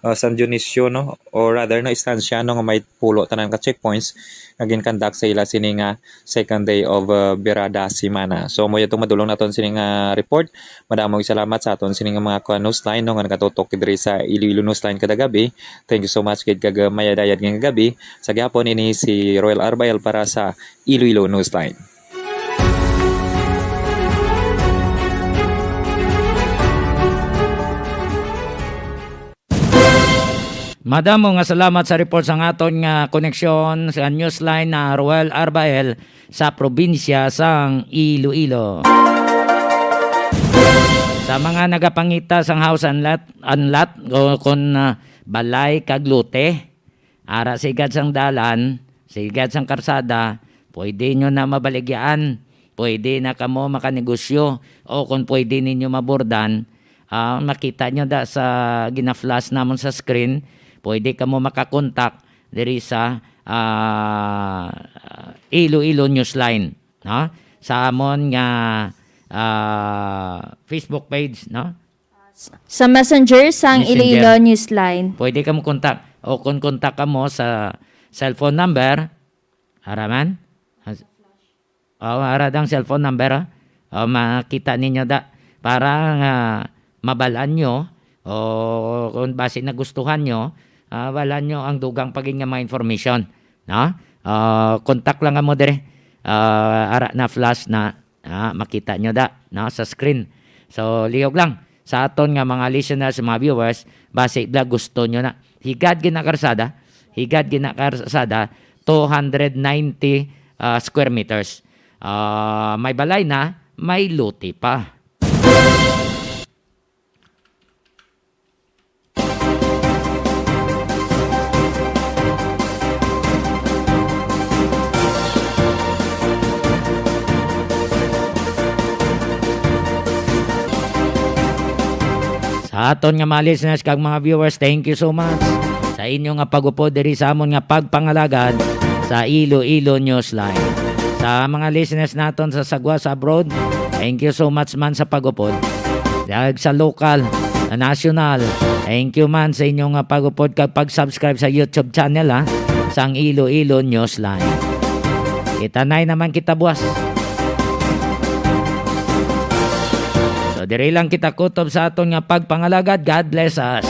San Dionisio no, or rather no istansya no nga may 10 tanan ka checkpoints nga ginkandak sa ila sini nga second day of birada semana. So mo itong madulong naton sini nga report. Madamong salamat sa aton sini nga mga newsline no nga nakatutok diri sa Iloilo Newsline kada gabi. Thank you so much kid kag mayadayad nga gabi. Sa gyapon ini si Royal Arbael para sa Iloilo Newsline. Madamo nga salamat sa report sa aton nga koneksyon sa newsline na Roel Arbael sa probinsya sang Iloilo. Sa mga nagapangita sang house and lot o kon balay kag lote, ara sigad sang dalan, sigad sang karsada, pwede nyo na mabaligyan, pwede na kamo makanegosyo o kung pwede ninyo mabordan, makita nyo da sa gina-flash namon sa screen. Pwede ka mo makakontak diri sa Iloilo Newsline no? Sa amon nga Facebook page no? Sa Messenger sang Iloilo Newsline. Pwede ka mo kontak o kung kontak ka mo sa cellphone number haraman haradang cellphone number makita ninyo da para mabalaan nyo o kung base na gustuhan nyo wala nyo ang dugang paging nga mga information no? Contact lang mo dire ara na flash na makita nyo da no? Sa screen. So liyog lang sa aton nga mga listeners, mga viewers, base bla gusto nyo na higad ginakarsada 290 square meters. May balay na, may lote pa. Sa aton nga mga listeners kag mga viewers, thank you so much sa inyo nga pag-upo diri sa amon nga pagpangalagad sa Iloilo Newsline. Sa mga listeners naton sa sagwa sa abroad, Thank you so much man sa pag-upod. Dahil sa local, national, thank you man sa inyong pag-upod kag pag-subscribe sa YouTube channel sang Iloilo Newsline. Itanay naman kita buwas. So diri lang kita kutob sa aton nga pagpangalagad. God bless us.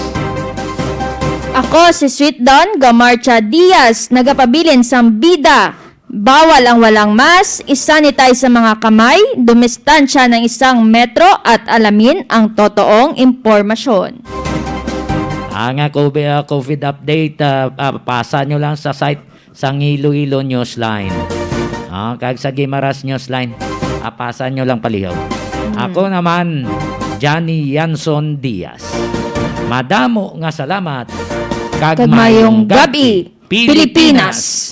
Ako si Sweet Don Gamarcha Diaz, nagapabilin sang bida. Bawal ang walang mask, isanitize sa mga kamay, dumistansya ng 1 metro at alamin ang totoong impormasyon. Ang COVID update, pasa nyo lang sa site sang Iloilo Newsline. Kag sa Guimaras Newsline, pasa nyo lang palihog. Ako naman, Johnny Yanson Diaz. Madamo nga salamat. Kag mayong gabi, Pilipinas!